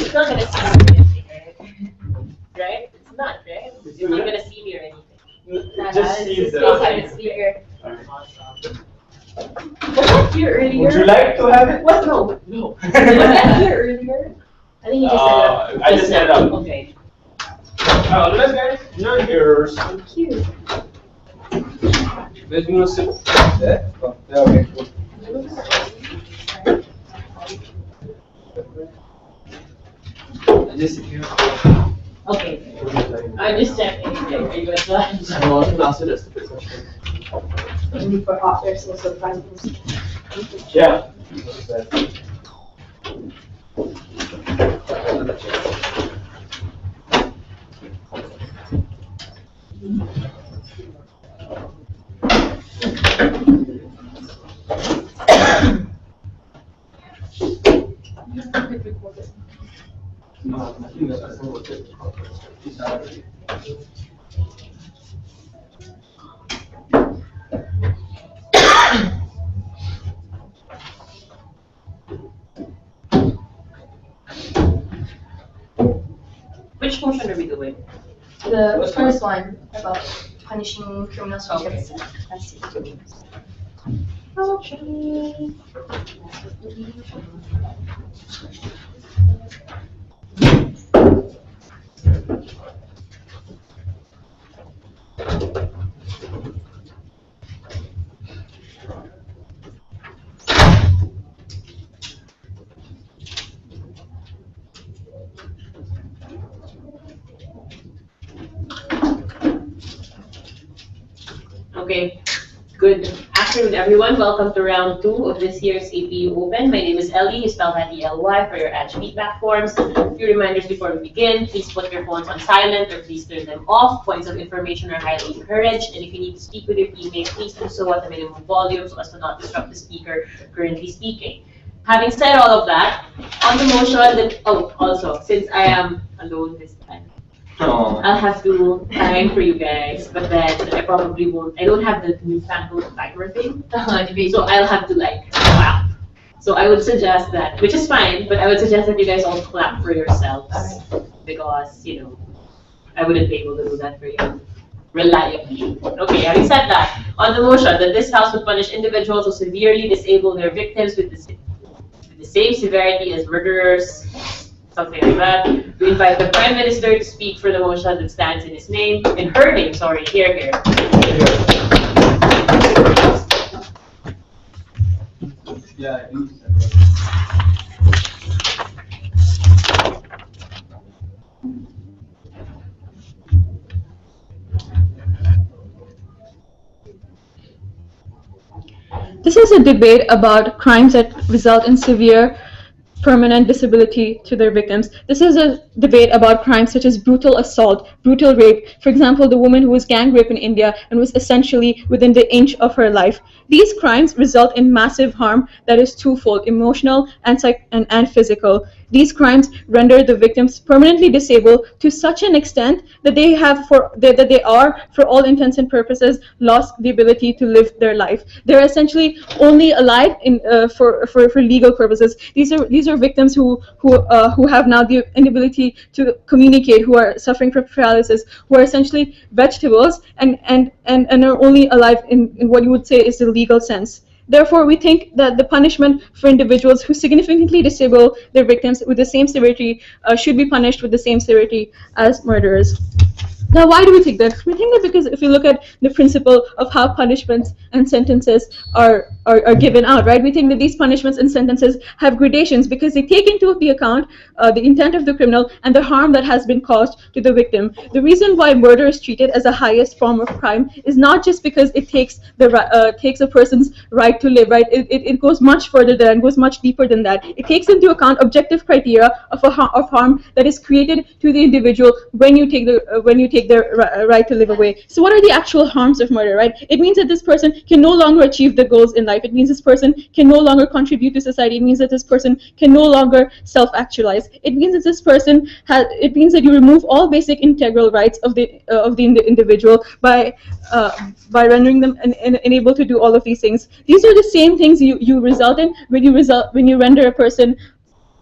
It's not gonna see me or anything, right? Right? It's not, right? It's not gonna see me or anything. Just see the the speaker. Was that here earlier? Would you like to have it? What? No. No. Was that here earlier? I think you just set it up. I just set it up. Okay. Let's guys, you're yours. Thank you. Let's go sit there. Oh, yeah, okay, cool. Just sit here. Okay. I'm just checking. Are you guys lunch? I'm also last year, stupid question. Only for authors or surprises. Yeah. Which motion are we doing? The first one about punishing criminals who get arrested. Okay. Okay, good afternoon everyone. Welcome to round 2 of this year's APU Open. My name is Ellie, you spell that E-L-Y for your edge feedback forms. A few reminders before we begin. Please put your phones on silent or please turn them off. Points of information are highly encouraged, and if you need to speak with your teammates, please do so at a minimum volume so as to not disrupt the speaker currently speaking. Having said all of that, on the motion that, also, since I am alone this time, I'll have to time for you guys, but then I probably won't. I don't have the newfangled timer thing, so I'll have to clap. So I would suggest that, which is fine, but I would suggest that you guys all clap for yourselves because I wouldn't be able to do that for you reliably. Okay, having said that, on the motion that this House would punish individuals who severely disable their victims with the same severity as murderers. Something like that. We invite the Prime Minister to speak for the motion that stands in his name, in her name, sorry, here. Yeah, I do. This is a debate about crimes that result in severe permanent disability to their victims. This is a debate about crimes such as brutal assault, brutal rape. For example, the woman who was gang raped in India and was essentially within the inch of her life. These crimes result in massive harm that is twofold, emotional and physical. These crimes render the victims permanently disabled to such an extent that they are, for all intents and purposes, lost the ability to live their life. They're essentially only alive for legal purposes. These are victims who have now the inability to communicate, who are suffering from paralysis, who are essentially vegetables and are only alive in what you would say is the legal sense. Therefore, we think that the punishment for individuals who significantly disable their victims with the same severity should be punished with the same severity as murderers. Now, why do we think that? We think that because if you look at the principle of how punishments and sentences are given out, right? We think that these punishments and sentences have gradations because they take into account the intent of the criminal and the harm that has been caused to the victim. The reason why murder is treated as the highest form of crime is not just because it takes a person's right to live, right? It goes much further than and goes much deeper than that. It takes into account objective criteria of harm that is created to the individual when you take their right to live away. So what are the actual harms of murder, right? It means that this person can no longer achieve the goals in life. It means this person can no longer contribute to society. It means that this person can no longer self-actualize. It means that this person it means that you remove all basic integral rights of the individual by rendering them unable to do all of these things. These are the same things you result in when you render a person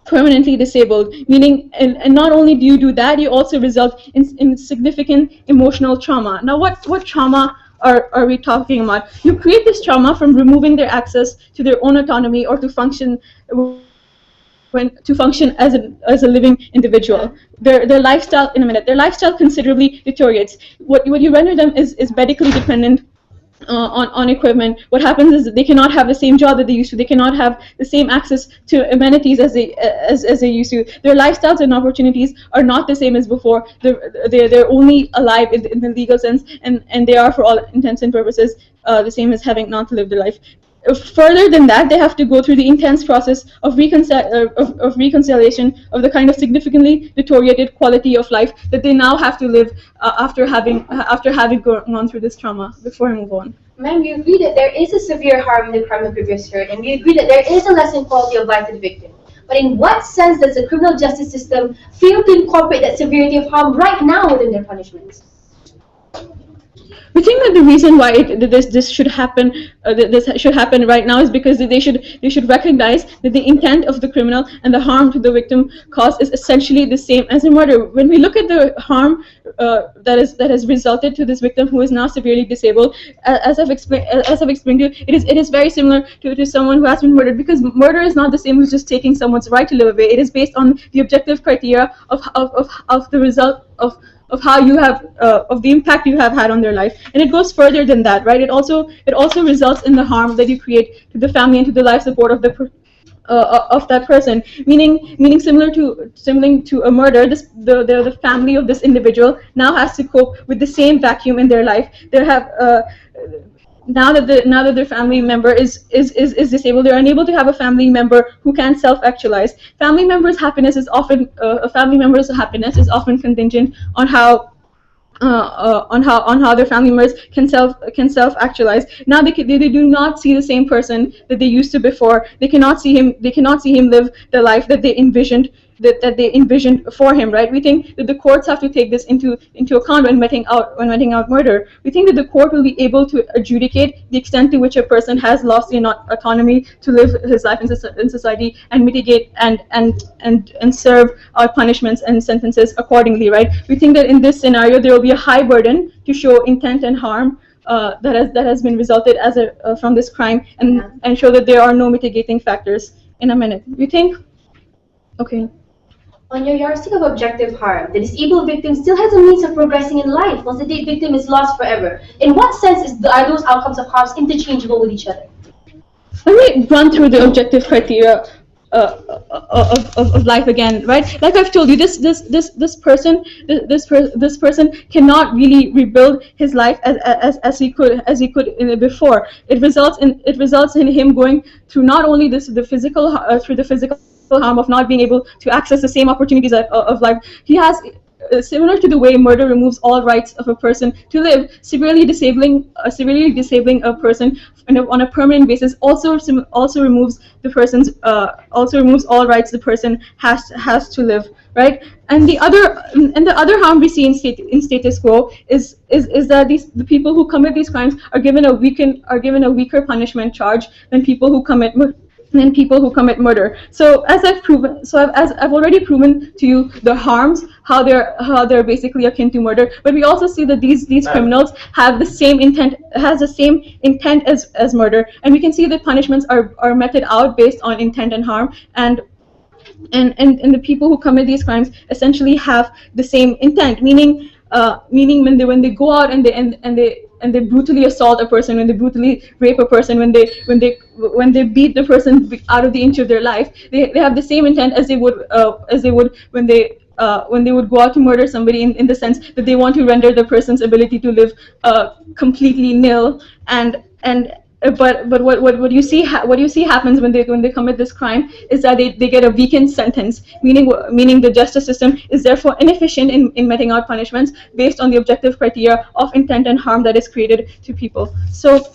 permanently disabled, meaning, and not only do you do that, you also result in significant emotional trauma. Now, what trauma are we talking about? You create this trauma from removing their access to their own autonomy or to function as a living individual. Their lifestyle, in a minute, their lifestyle considerably deteriorates. What you render them is medically dependent on equipment. What happens is that they cannot have the same job that they used to. They cannot have the same access to amenities as they used to. Their lifestyles and opportunities are not the same as before. They're only alive in the legal sense, and they are, for all intents and purposes, the same as having not lived their life. Further than that, they have to go through the intense process of reconciliation of the kind of significantly deteriorated quality of life that they now have to live after having gone through this trauma. Before I move on. Ma'am, we agree that there is a severe harm in the crime of previous hurt, and we agree that there is a lessened quality of life to the victim. But in what sense does the criminal justice system fail to incorporate that severity of harm right now within their punishments? We think that the reason why this should happen right now is because they should recognize that the intent of the criminal and the harm to the victim caused is essentially the same as a murder. When we look at the harm that has resulted to this victim who is now severely disabled, as I've explained to you, it is very similar to someone who has been murdered, because murder is not the same as just taking someone's right to live away. It is based on the objective criteria of the result of how you have of the impact you have had on their life, and it goes further than that, right? It also results in the harm that you create to the family and to the life support of that person. Meaning similar to a murder, the family of this individual now has to cope with the same vacuum in their life. They have now that their family member is disabled, they're unable to have a family member who can self-actualize. Family member's happiness is often contingent on how their family members can self-actualize. Now they do not see the same person that they used to before. They cannot see him live the life that they envisioned for him, right? We think that the courts have to take this into account when meting out murder. We think that the court will be able to adjudicate the extent to which a person has lost the autonomy to live his life in society and mitigate and serve our punishments and sentences accordingly, right? We think that in this scenario there will be a high burden to show intent and harm that has been resulted from this crime, and show that there are no mitigating factors. In a minute, we think. Okay. On your yardstick of objective harm, the disabled victim still has a means of progressing in life once the victim is lost forever. In what sense are those outcomes of harms interchangeable with each other? Let me run through the objective criteria of life again, right? Like I've told you, this person cannot really rebuild his life as he could before. It results in him going through not only the physical harm of not being able to access the same opportunities of life. He has, similar to the way murder removes all rights of a person to live, severely disabling a person on a permanent basis also removes all rights the person has to live, right? And the other harm we see in status quo is that the people who commit these crimes are given a weaker punishment charge than people who commit murder. So as I've already proven to you the harms, how they're basically akin to murder, but we also see that these criminals have the same intent as murder, and we can see that punishments are meted out based on intent and harm, and the people who commit these crimes essentially have the same intent, meaning when they go out and they brutally assault a person, when they brutally rape a person, when they beat the person out of the inch of their life, they have the same intent as they would when they would go out to murder somebody, in the sense that they want to render the person's ability to live completely nil. But what you see happens when they commit this crime is that they get a weakened sentence, meaning the justice system is therefore inefficient in meting out punishments based on the objective criteria of intent and harm that is created to people. So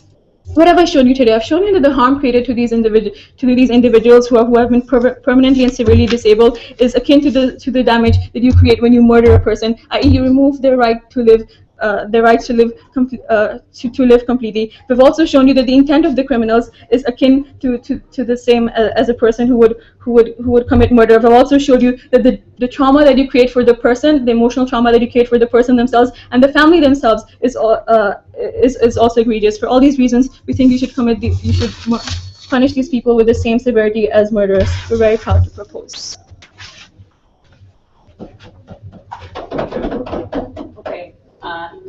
what have I shown you today? I've shown you that the harm created to these individuals who have been permanently and severely disabled is akin to the damage that you create when you murder a person, i.e. you remove their right to live their rights to live to live completely. We've also shown you that the intent of the criminals is akin to the same as a person who would commit murder. We've also showed you that the trauma that you create for the person, the emotional trauma that you create for the person themselves and the family themselves is also egregious. For all these reasons, we think you should punish these people with the same severity as murderers. We're very proud to propose. Okay,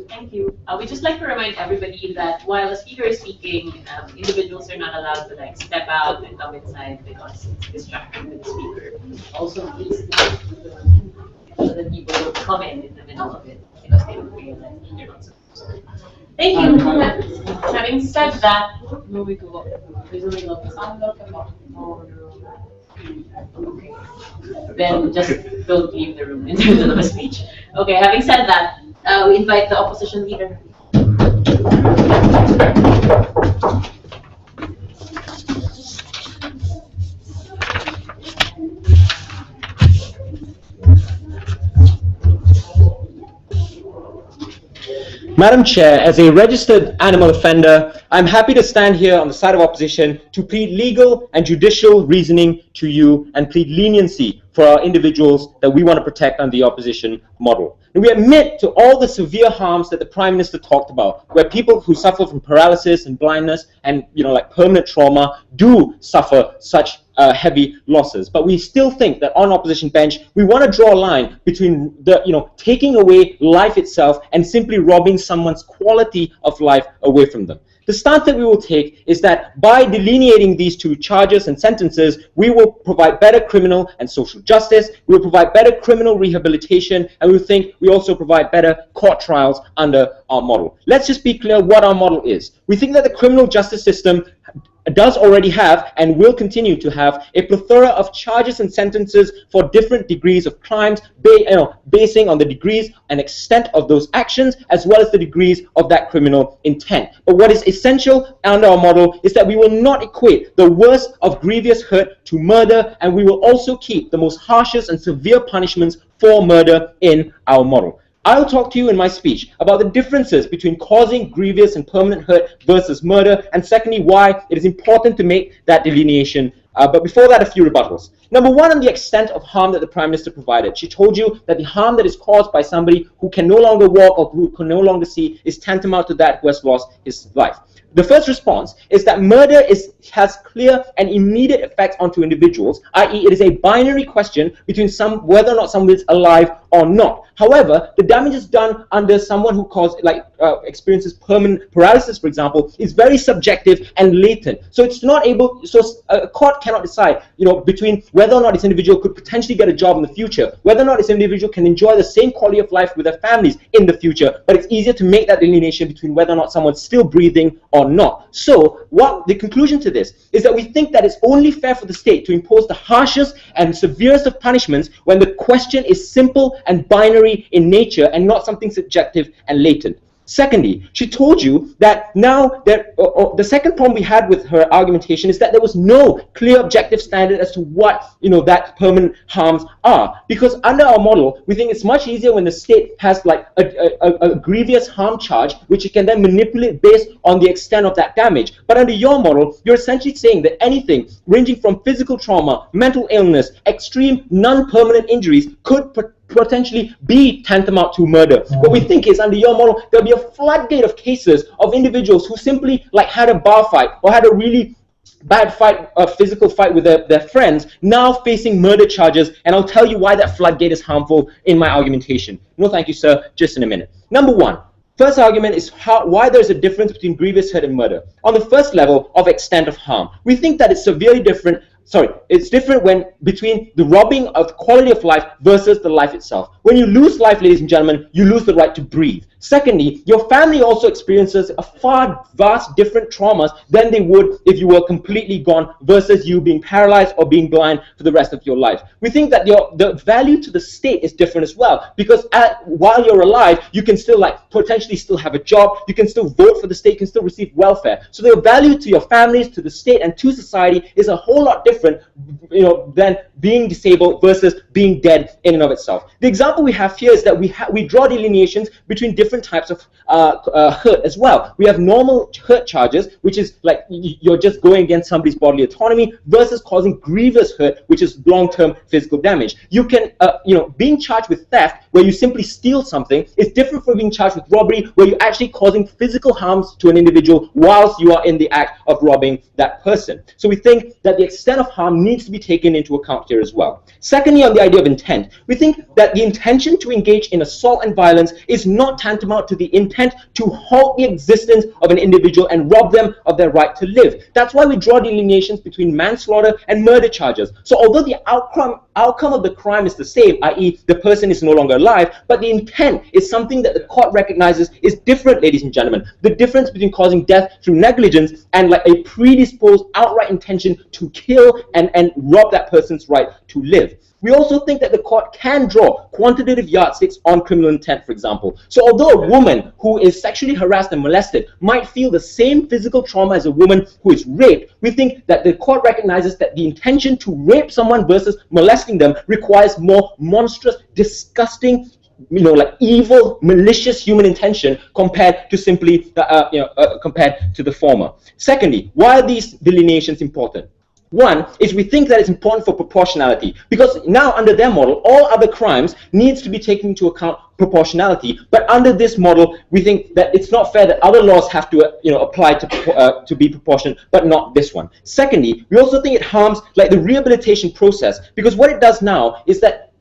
thank you. We'd just like to remind everybody that while the speaker is speaking, individuals are not allowed to like step out and come inside because it's distracting to the speaker. Also, please so that people don't come in the middle of it because they don't realize they're not supposed to. Thank you. Having said that, okay. Then just don't leave the room in the middle of a speech. Okay, having said that, we invite the opposition leader. Madam Chair, as a registered animal offender, I'm happy to stand here on the side of opposition to plead legal and judicial reasoning to you and plead leniency for our individuals that we want to protect under the opposition model. And we admit to all the severe harms that the Prime Minister talked about, where people who suffer from paralysis and blindness and, like permanent trauma do suffer such heavy losses. But we still think that on opposition bench, we want to draw a line between the, taking away life itself and simply robbing someone's quality of life away from them. The stance that we will take is that by delineating these two charges and sentences, we will provide better criminal and social justice, we will provide better criminal rehabilitation, and we think we also provide better court trials under our model. Let's just be clear what our model is. We think that the criminal justice system does already have and will continue to have a plethora of charges and sentences for different degrees of crimes, basing on the degrees and extent of those actions as well as the degrees of that criminal intent. But what is essential under our model is that we will not equate the worst of grievous hurt to murder, and we will also keep the most harshest and severe punishments for murder in our model. I'll talk to you in my speech about the differences between causing grievous and permanent hurt versus murder, and secondly, why it is important to make that delineation. But before that, a few rebuttals. Number one, on the extent of harm that the Prime Minister provided. She told you that the harm that is caused by somebody who can no longer walk or who can no longer see is tantamount to that who has lost his life. The first response is that murder has clear and immediate effects onto individuals, i.e. it is a binary question between whether or not someone is alive or not. However, the damage is done under someone who experiences permanent paralysis, for example, is very subjective and latent. So it's not able, so a court cannot decide, between whether or not this individual could potentially get a job in the future, whether or not this individual can enjoy the same quality of life with their families in the future, but it's easier to make that delineation between whether or not someone's still breathing or not. So what the conclusion to this is that we think that it's only fair for the state to impose the harshest and severest of punishments when the question is simple and binary in nature and not something subjective and latent. Secondly, she told you that now the second problem we had with her argumentation is that there was no clear objective standard as to what that permanent harms are. Because under our model, we think it's much easier when the state has like a grievous harm charge, which it can then manipulate based on the extent of that damage. But under your model, you're essentially saying that anything ranging from physical trauma, mental illness, extreme non-permanent injuries could potentially be tantamount to murder. What we think is, under your model, there'll be a floodgate of cases of individuals who simply had a bar fight or had a really bad fight, a physical fight with their friends, now facing murder charges, and I'll tell you why that floodgate is harmful in my argumentation. No, thank you, sir, just in a minute. Number one, first argument is why there's a difference between grievous hurt and murder. On the first level of extent of harm, we think that it's severely different. It's different between the robbing of quality of life versus the life itself. When you lose life, ladies and gentlemen, you lose the right to breathe. Secondly, your family also experiences a vast different traumas than they would if you were completely gone versus you being paralyzed or being blind for the rest of your life. We think that the value to the state is different as well, because while you're alive, you can still potentially still have a job, you can still vote for the state, you can still receive welfare. So the value to your families, to the state, and to society is a whole lot different, than being disabled versus being dead in and of itself. The example we have here is that we draw delineations between different different types of hurt as well. We have normal hurt charges, which is like you're just going against somebody's bodily autonomy, versus causing grievous hurt, which is long-term physical damage. You can, being charged with theft, where you simply steal something, is different from being charged with robbery, where you're actually causing physical harms to an individual whilst you are in the act of robbing that person. So we think that the extent of harm needs to be taken into account here as well. Secondly, on the idea of intent, we think that the intention to engage in assault and violence is not tantamount to the intent to halt the existence of an individual and rob them of their right to live. That's why we draw delineations between manslaughter and murder charges. So although the outcome of the crime is the same, i.e. the person is no longer alive, but the intent is something that the court recognizes is different, ladies and gentlemen. The difference between causing death through negligence and like a predisposed outright intention to kill and rob that person's right to live. We also think that the court can draw quantitative yardsticks on criminal intent, for example. So although a woman who is sexually harassed and molested might feel the same physical trauma as a woman who is raped, we think that the court recognizes that the intention to rape someone versus molesting them requires more monstrous, disgusting, like evil, malicious human intention compared to simply, compared to the former. Secondly, why are these delineations important? One is we think that it's important for proportionality, because now under their model, all other crimes needs to be taken into account proportionality. But under this model, we think that it's not fair that other laws have to apply to be proportionate, but not this one. Secondly, we also think it harms like the rehabilitation process, because what it does now is that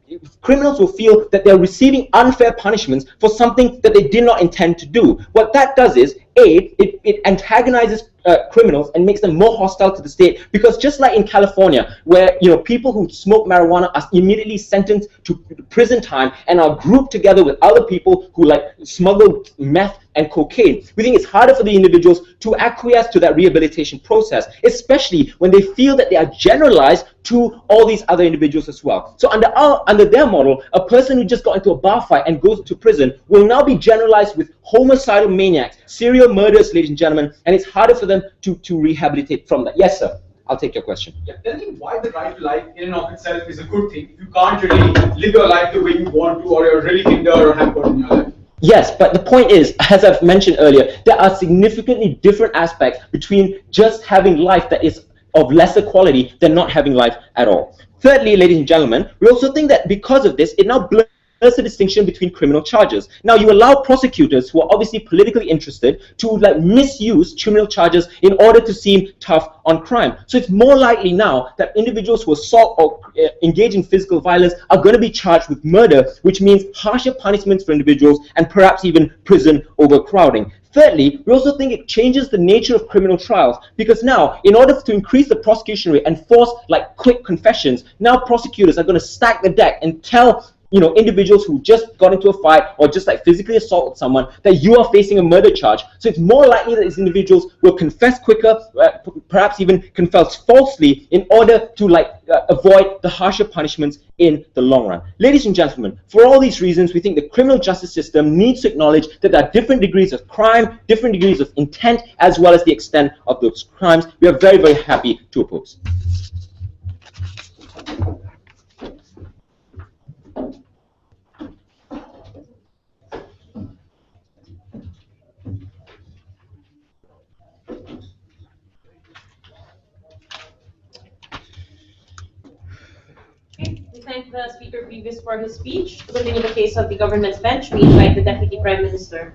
criminals will feel that they're receiving unfair punishments for something that they did not intend to do. What that does is, it antagonizes criminals and makes them more hostile to the state, because just like in California, where people who smoke marijuana are immediately sentenced to prison time and are grouped together with other people who like smuggle meth and cocaine, we think it's harder for the individuals to acquiesce to that rehabilitation process, especially when they feel that they are generalized to all these other individuals as well. So under their model, a person who just got into a bar fight and goes to prison will now be generalized with homicidal maniacs, serial murderers, ladies and gentlemen, and it's harder for them to rehabilitate from that. Yes, sir. I'll take your question. Yeah, tell me why the right to life in and of itself is a good thing if you can't really live your life the way you want to, or you're really hindered or hampered in your life. Yes, but the point is, as I've mentioned earlier, there are significantly different aspects between just having life that is of lesser quality than not having life at all. Thirdly, ladies and gentlemen, we also think that because of this, it now blurs the distinction between criminal charges. Now, you allow prosecutors who are obviously politically interested to like misuse criminal charges in order to seem tough on crime. So it's more likely now that individuals who assault or engage in physical violence are going to be charged with murder, which means harsher punishments for individuals and perhaps even prison overcrowding. Thirdly, we also think it changes the nature of criminal trials, because now, in order to increase the prosecution rate and force like quick confessions, now prosecutors are going to stack the deck and tell individuals who just got into a fight or just like physically assaulted someone that you are facing a murder charge. So it's more likely that these individuals will confess quicker, perhaps even confess falsely, in order to avoid the harsher punishments in the long run. Ladies and gentlemen, for all these reasons, we think the criminal justice system needs to acknowledge that there are different degrees of crime, different degrees of intent, as well as the extent of those crimes. We are very, very happy to oppose. We thank the speaker previous for his speech. To continue the case of the government's bench, we invite the Deputy Prime Minister.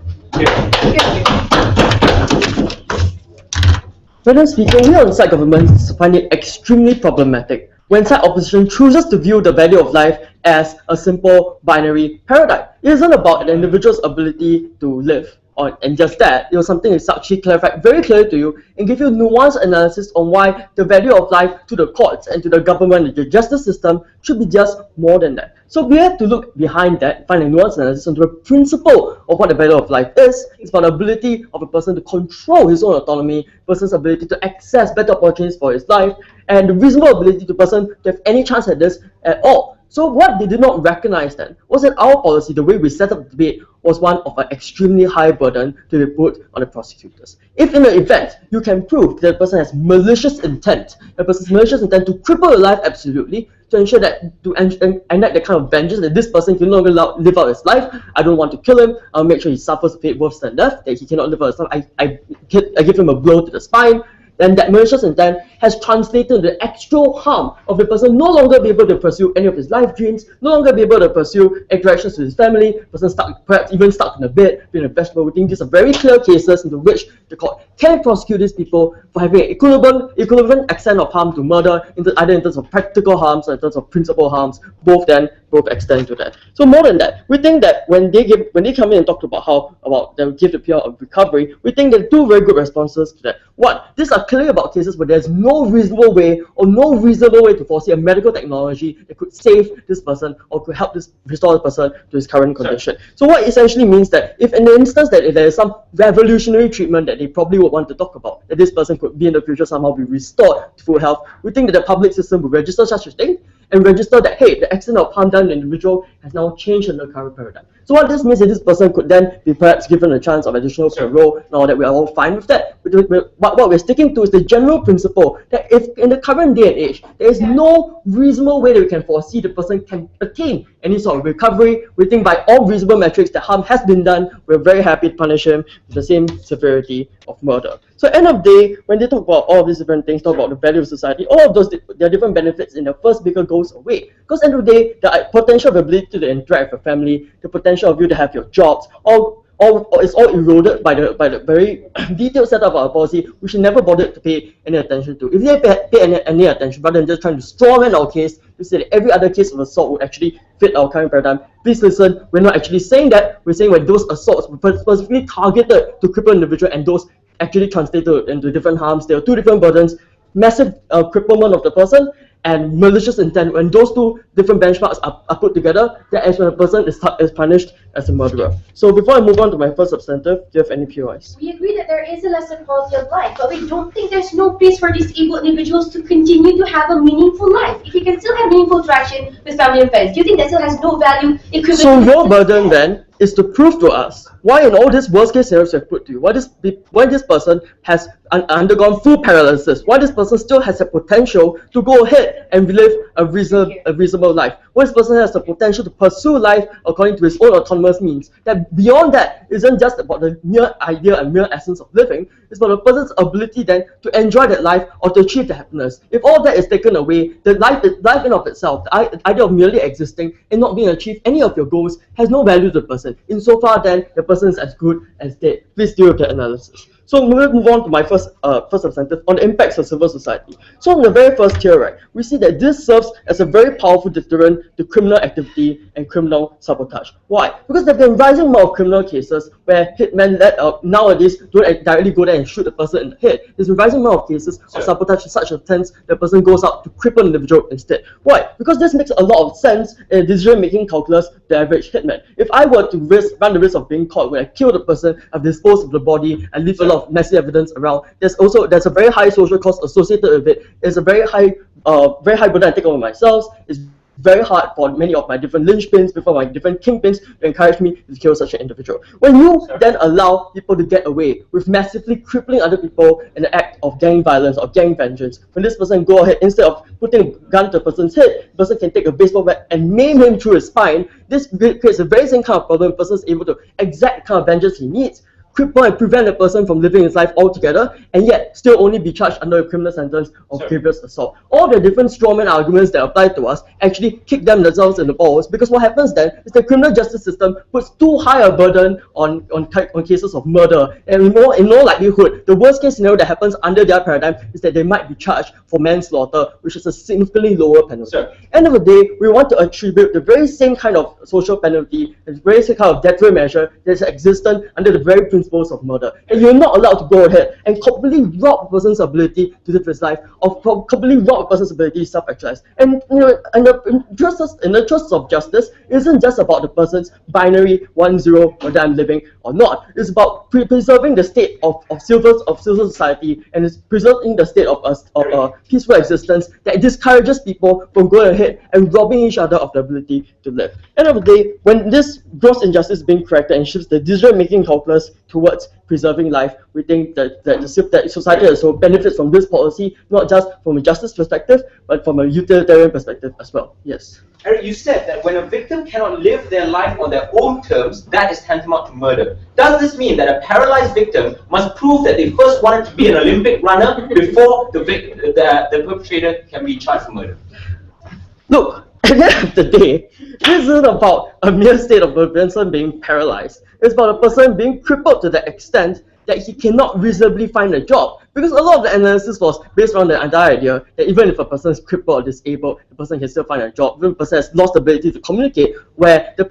Madam Speaker, we on side government find it extremely problematic when side opposition chooses to view the value of life as a simple binary paradigm. It isn't about an individual's ability to live, and just that, it was something that Sakshi clarified very clearly to you and give you nuanced analysis on why the value of life to the courts and to the government and the justice system should be just more than that. So we have to look behind that, find a nuanced analysis onto the principle of what the value of life is. It's about the ability of a person to control his own autonomy, person's ability to access better opportunities for his life, and the reasonable ability to person to have any chance at this at all. So what they did not recognize then was that our policy, the way we set up the debate, was one of an extremely high burden to be put on the prosecutors. If in the event you can prove that a person has malicious intent, a person's malicious intent to cripple your life absolutely, to ensure that to enact the kind of vengeance that this person can no longer live out his life. I don't want to kill him. I'll make sure he suffers fate worse than death, that he cannot live out his life. I give him a blow to the spine. Then that malicious intent has translated into the actual harm of the person no longer be able to pursue any of his life dreams, no longer be able to pursue interactions with his family, person stuck, perhaps even stuck in a bed, being a vegetable. We think these are very clear cases into which the court can prosecute these people for having an equivalent extent of harm to murder, either in terms of practical harms or in terms of principal harms. Both extend to that. So more than that, we think that when they come in and talk about they give the period of recovery, we think there are two very good responses to that. One, these are clearly about cases where there's no reasonable way to foresee a medical technology that could save this person or could help restore the person to his current condition. So what essentially means that if in the instance that if there is some revolutionary treatment that they probably would want to talk about, that this person could be in the future somehow be restored to full health, we think that the public system will register such a thing and register that, hey, the extent of harm done to the individual has now changed in the current paradigm. So what this means is this person could then be perhaps given a chance of additional parole, now that we are all fine with that. But what we're sticking to is the general principle that if in the current day and age, there is no reasonable way that we can foresee the person can attain any sort of recovery, we think by all reasonable metrics that harm has been done, we're very happy to punish him with the same severity of murder. So at the end of the day, when they talk about all of these different things, talk about the value of society, all of those, their different benefits in the first bigger goes away. Because at the end of the day, the potential of ability to interact with your family, the potential of you to have your jobs, it's all eroded by the very detailed setup of our policy, we should never bother to pay any attention to. If they pay any attention, rather than just trying to strawman our case, to say that every other case of assault would actually fit our current paradigm, please listen, we're not actually saying that, we're saying when those assaults were specifically targeted to cripple individual and those actually translated into different harms. There are two different burdens, massive cripplement of the person and malicious intent. When those two different benchmarks are put together, that is when a person is punished as a murderer. So before I move on to my first substantive, do you have any POIs? We agree that there is a lesser quality of life, but we don't think there's no place for disabled individuals to continue to have a meaningful life. If you can still have meaningful interaction with family and friends, do you think that still has no value equivalent? So your burden then is to prove to us why in all these worst case scenarios I've put to you, why this person has undergone full paralysis, why this person still has the potential to go ahead and live a reasonable life, why this person has the potential to pursue life according to his own autonomous means, that beyond that isn't just about the mere idea and mere essence of living, it's about a person's ability then to enjoy that life or to achieve the happiness. If all that is taken away, the life in of itself, the idea of merely existing and not being achieved any of your goals has no value to the person. Insofar then, the person is as good as dead. Please do the analysis. So we'll move on to my first substantive on the impacts of civil society. So in the very first tier, right, we see that this serves as a very powerful deterrent to criminal activity and criminal sabotage. Why? Because there have been rising amount of criminal cases where hitmen nowadays don't directly go there and shoot the person in the head. There's a rising amount of cases of sabotage to such a sense that the person goes out to cripple an individual instead. Why? Because this makes a lot of sense in decision-making calculus to the average hitman. If I were to run the risk of being caught when I kill the person, I've disposed of the body and leave a lot of messy evidence around, there's a very high social cost associated with it. It's a very high burden I take over myself. It's very hard for many of my different linchpins, before my different kingpins, to encourage me to kill such an individual. When you then allow people to get away with massively crippling other people in the act of gang violence or gang vengeance, when this person go ahead, instead of putting a gun to a person's head, the person can take a baseball bat and maim him through his spine. This creates a very same kind of problem. The person is able to exact the kind of vengeance he needs, cripple and prevent a person from living his life altogether, and yet still only be charged under a criminal sentence of grievous assault. All the different strawman arguments that apply to us actually kick them themselves in the balls, because what happens then is the criminal justice system puts too high a burden on cases of murder, and in no likelihood, the worst case scenario that happens under their paradigm is that they might be charged for manslaughter, which is a significantly lower penalty. End of the day, we want to attribute the very same kind of social penalty, the very same kind of death row measure that's existent under the very principles of murder. And you're not allowed to go ahead and completely rob a person's ability to live his life, or completely rob a person's ability to self-actualize. And in the interest of justice, it isn't just about the person's binary 1-0, whether I'm living or not. It's about preserving the state of civil society, and it's preserving the state of a peaceful existence that discourages people from going ahead and robbing each other of the ability to live. End of the day, when this gross injustice is being corrected and shifts the decision-making calculus towards preserving life, we think that society as a whole benefits from this policy, not just from a justice perspective, but from a utilitarian perspective as well. Yes. Eric, you said that when a victim cannot live their life on their own terms, that is tantamount to murder. Does this mean that a paralyzed victim must prove that they first wanted to be an Olympic runner before the perpetrator can be charged for murder? Look, at the end of the day, this isn't about a mere state of a person being paralyzed. It's about a person being crippled to the extent that he cannot reasonably find a job. Because a lot of the analysis was based on the entire idea that even if a person is crippled or disabled, the person can still find a job. Even the person has lost the ability to communicate, where the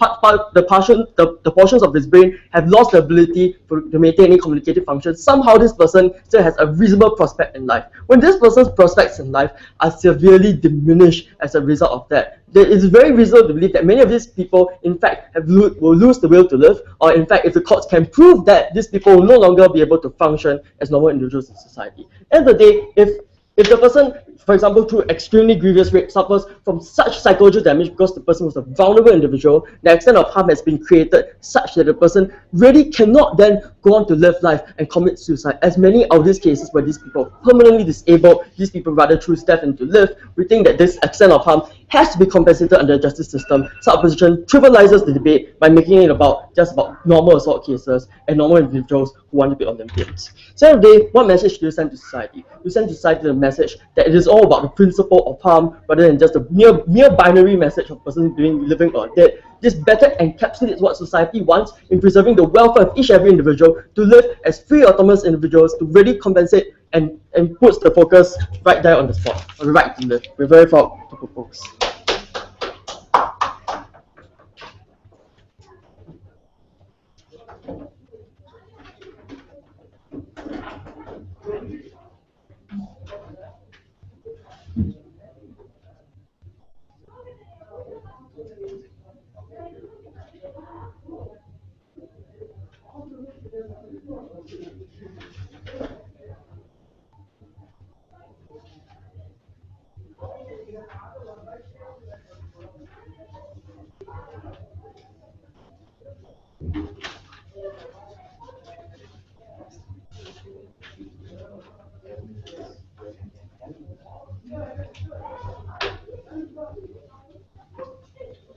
portions of his brain have lost the ability to maintain any communicative function. Somehow this person still has a reasonable prospect in life. When this person's prospects in life are severely diminished as a result of that, it is very reasonable to believe that many of these people, in fact, will lose the will to live, or in fact, if the courts can prove that these people will no longer be able to function as normal individuals in society. End of the day, if the person, for example, through extremely grievous rape, suffers from such psychological damage because the person was a vulnerable individual, the extent of harm has been created such that the person really cannot then go on to live life and commit suicide. As many of these cases where these people are permanently disabled, these people rather choose death than to live, we think that this extent of harm has to be compensated under the justice system. So opposition trivializes the debate by making it just about normal assault cases and normal individuals who want to be Olympians. So at the end of the day, what message do you send to society? You send to society the message that it is all about the principle of harm rather than just a mere binary message of person living or dead. This better encapsulates what society wants in preserving the welfare of each and every individual to live as free autonomous individuals, to really compensate and puts the focus right there on the spot, on the right to live. We're very proud to propose.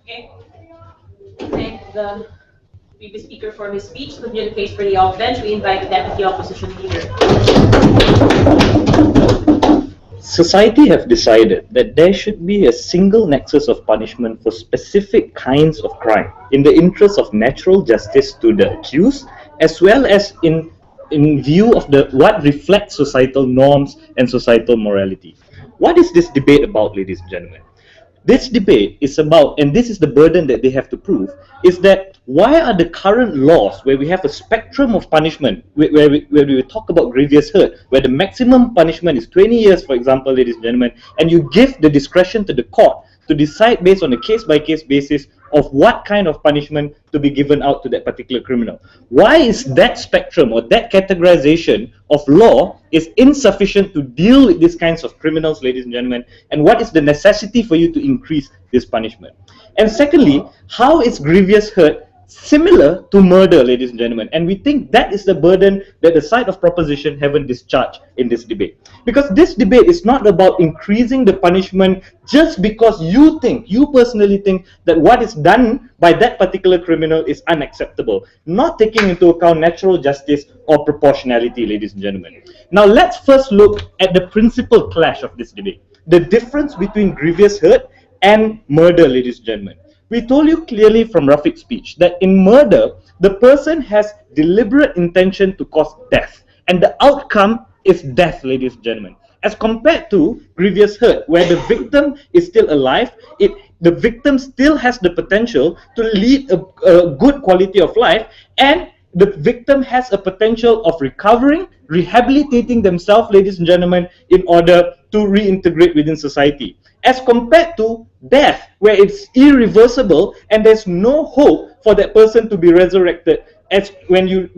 Okay. Thank the previous speaker for his speech. To continue the case for the off-bench, we invite the Deputy Opposition Leader. Society have decided that there should be a single nexus of punishment for specific kinds of crime in the interest of natural justice to the accused, as well as in view of what reflects societal norms and societal morality. What is this debate about, ladies and gentlemen? This debate is about, and this is the burden that they have to prove, is that why are the current laws where we have a spectrum of punishment, where we talk about grievous hurt, where the maximum punishment is 20 years, for example, ladies and gentlemen, and you give the discretion to the court to decide based on a case-by-case basis of what kind of punishment to be given out to that particular criminal. Why is that spectrum or that categorization of law is insufficient to deal with these kinds of criminals, ladies and gentlemen, and what is the necessity for you to increase this punishment? And secondly, how is grievous hurt similar to murder, ladies and gentlemen? And we think that is the burden that the side of proposition haven't discharged in this debate. Because this debate is not about increasing the punishment just because you personally think that what is done by that particular criminal is unacceptable, not taking into account natural justice or proportionality, ladies and gentlemen. Now let's first look at the principal clash of this debate, the difference between grievous hurt and murder, ladies and gentlemen. We told you clearly from Rafiq's speech that in murder, the person has deliberate intention to cause death, and the outcome is death, ladies and gentlemen. As compared to grievous hurt, where the victim is still alive, the victim still has the potential to lead a good quality of life, and the victim has a potential of recovering, rehabilitating themselves, ladies and gentlemen, in order to reintegrate within society. As compared to death, where it's irreversible and there's no hope for that person to be resurrected as when you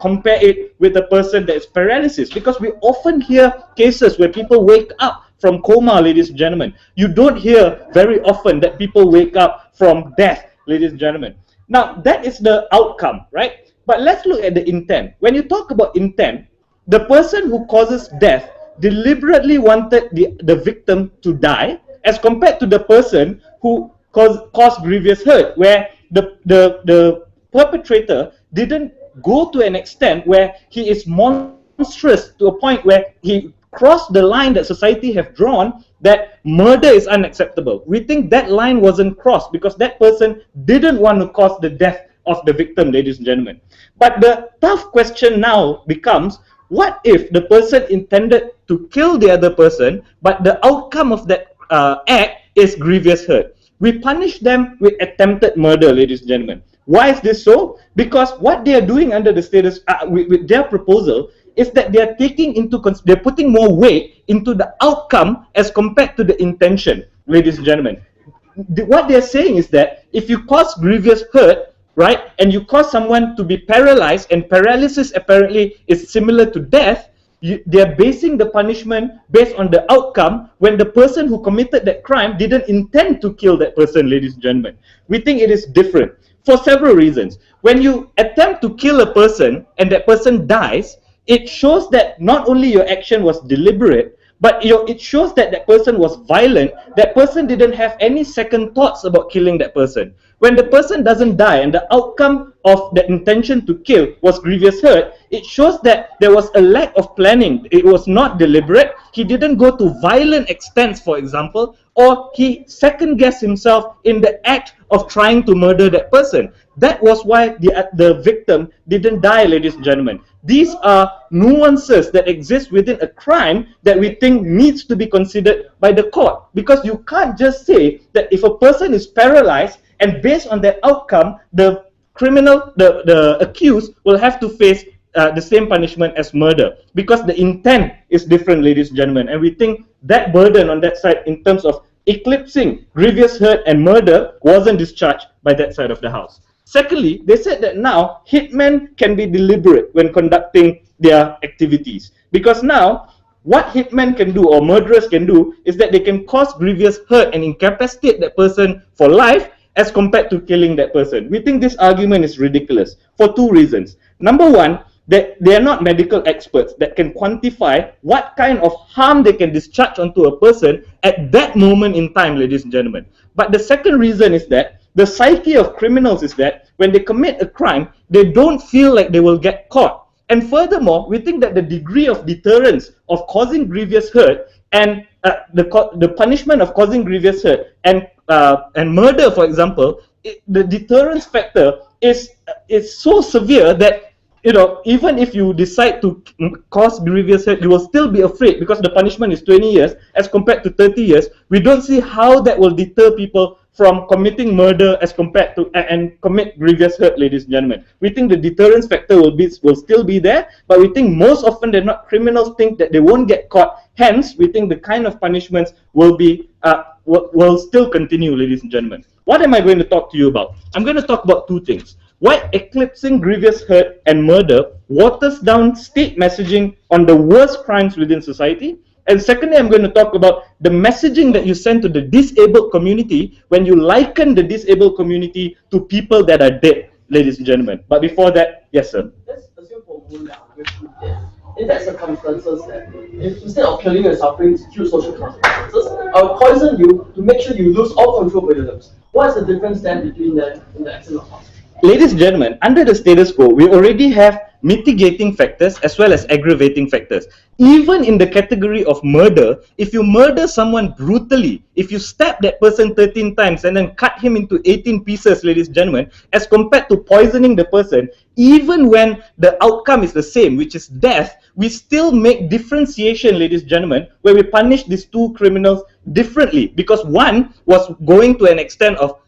compare it with a person that is paralysis, because we often hear cases where people wake up from coma, ladies and gentlemen. You don't hear very often that people wake up from death, ladies and gentlemen. Now, that is the outcome, right? But let's look at the intent. When you talk about intent, the person who causes death deliberately wanted the victim to die, as compared to the person who caused grievous hurt, where the perpetrator didn't go to an extent where he is monstrous to a point where he crossed the line that society have drawn, that murder is unacceptable. We think that line wasn't crossed because that person didn't want to cause the death of the victim, ladies and gentlemen. But the tough question now becomes, what if the person intended to kill the other person, but the outcome of that act is grievous hurt? We punish them with attempted murder, ladies and gentlemen. Why is this so? Because what they are doing under the status, with their proposal, is that they are they're putting more weight into the outcome as compared to the intention, ladies and gentlemen. What they're saying is that if you cause grievous hurt, right, and you cause someone to be paralyzed, and paralysis apparently is similar to death, they're basing the punishment based on the outcome when the person who committed that crime didn't intend to kill that person, ladies and gentlemen. We think it is different for several reasons. When you attempt to kill a person and that person dies, it shows that not only your action was deliberate, but it shows that that person was violent. That person didn't have any second thoughts about killing that person. When the person doesn't die and the outcome of the intention to kill was grievous hurt, it shows that there was a lack of planning. It was not deliberate. He didn't go to violent extents, for example, or he second-guessed himself in the act of trying to murder that person. That was why the victim didn't die, ladies and gentlemen. These are nuances that exist within a crime that we think needs to be considered by the court. Because you can't just say that if a person is paralyzed and based on that outcome, the criminal, the accused will have to face the same punishment as murder, because the intent is different, ladies and gentlemen. And we think that burden on that side in terms of eclipsing grievous hurt and murder wasn't discharged by that side of the house. Secondly, they said that now hitmen can be deliberate when conducting their activities, because now what hitmen can do or murderers can do is that they can cause grievous hurt and incapacitate that person for life as compared to killing that person. We think this argument is ridiculous for two reasons. Number one, that they are not medical experts that can quantify what kind of harm they can discharge onto a person at that moment in time, ladies and gentlemen. But the second reason is that the psyche of criminals is that when they commit a crime, they don't feel like they will get caught. And furthermore, we think that the degree of deterrence of causing grievous hurt and the punishment of causing grievous hurt and murder, for example, the deterrence factor is so severe that, you know, even if you decide to cause grievous hurt, you will still be afraid because the punishment is 20 years as compared to 30 years. We don't see how that will deter people from committing murder as compared to and commit grievous hurt, ladies and gentlemen. We think the deterrence factor will still be there, but we think most often than not, criminals think that they won't get caught. Hence, we think the kind of punishments will still continue, ladies and gentlemen. What am I going to talk to you about? I'm going to talk about two things. Why eclipsing grievous hurt and murder waters down state messaging on the worst crimes within society. And secondly, I'm going to talk about the messaging that you send to the disabled community when you liken the disabled community to people that are dead, ladies and gentlemen. But before that, yes, sir. Let's assume for a moment that I'm going through death. In that circumstances, that if instead of killing and suffering huge social consequences, I'll poison you to make sure you lose all control over your limbs. What is the difference then between that and the accident of house? Ladies and gentlemen, under the status quo, we already have mitigating factors as well as aggravating factors. Even in the category of murder, if you murder someone brutally, if you stab that person 13 times and then cut him into 18 pieces, ladies and gentlemen, as compared to poisoning the person, even when the outcome is the same, which is death, we still make differentiation, ladies and gentlemen, where we punish these two criminals differently, because one was going to an extent of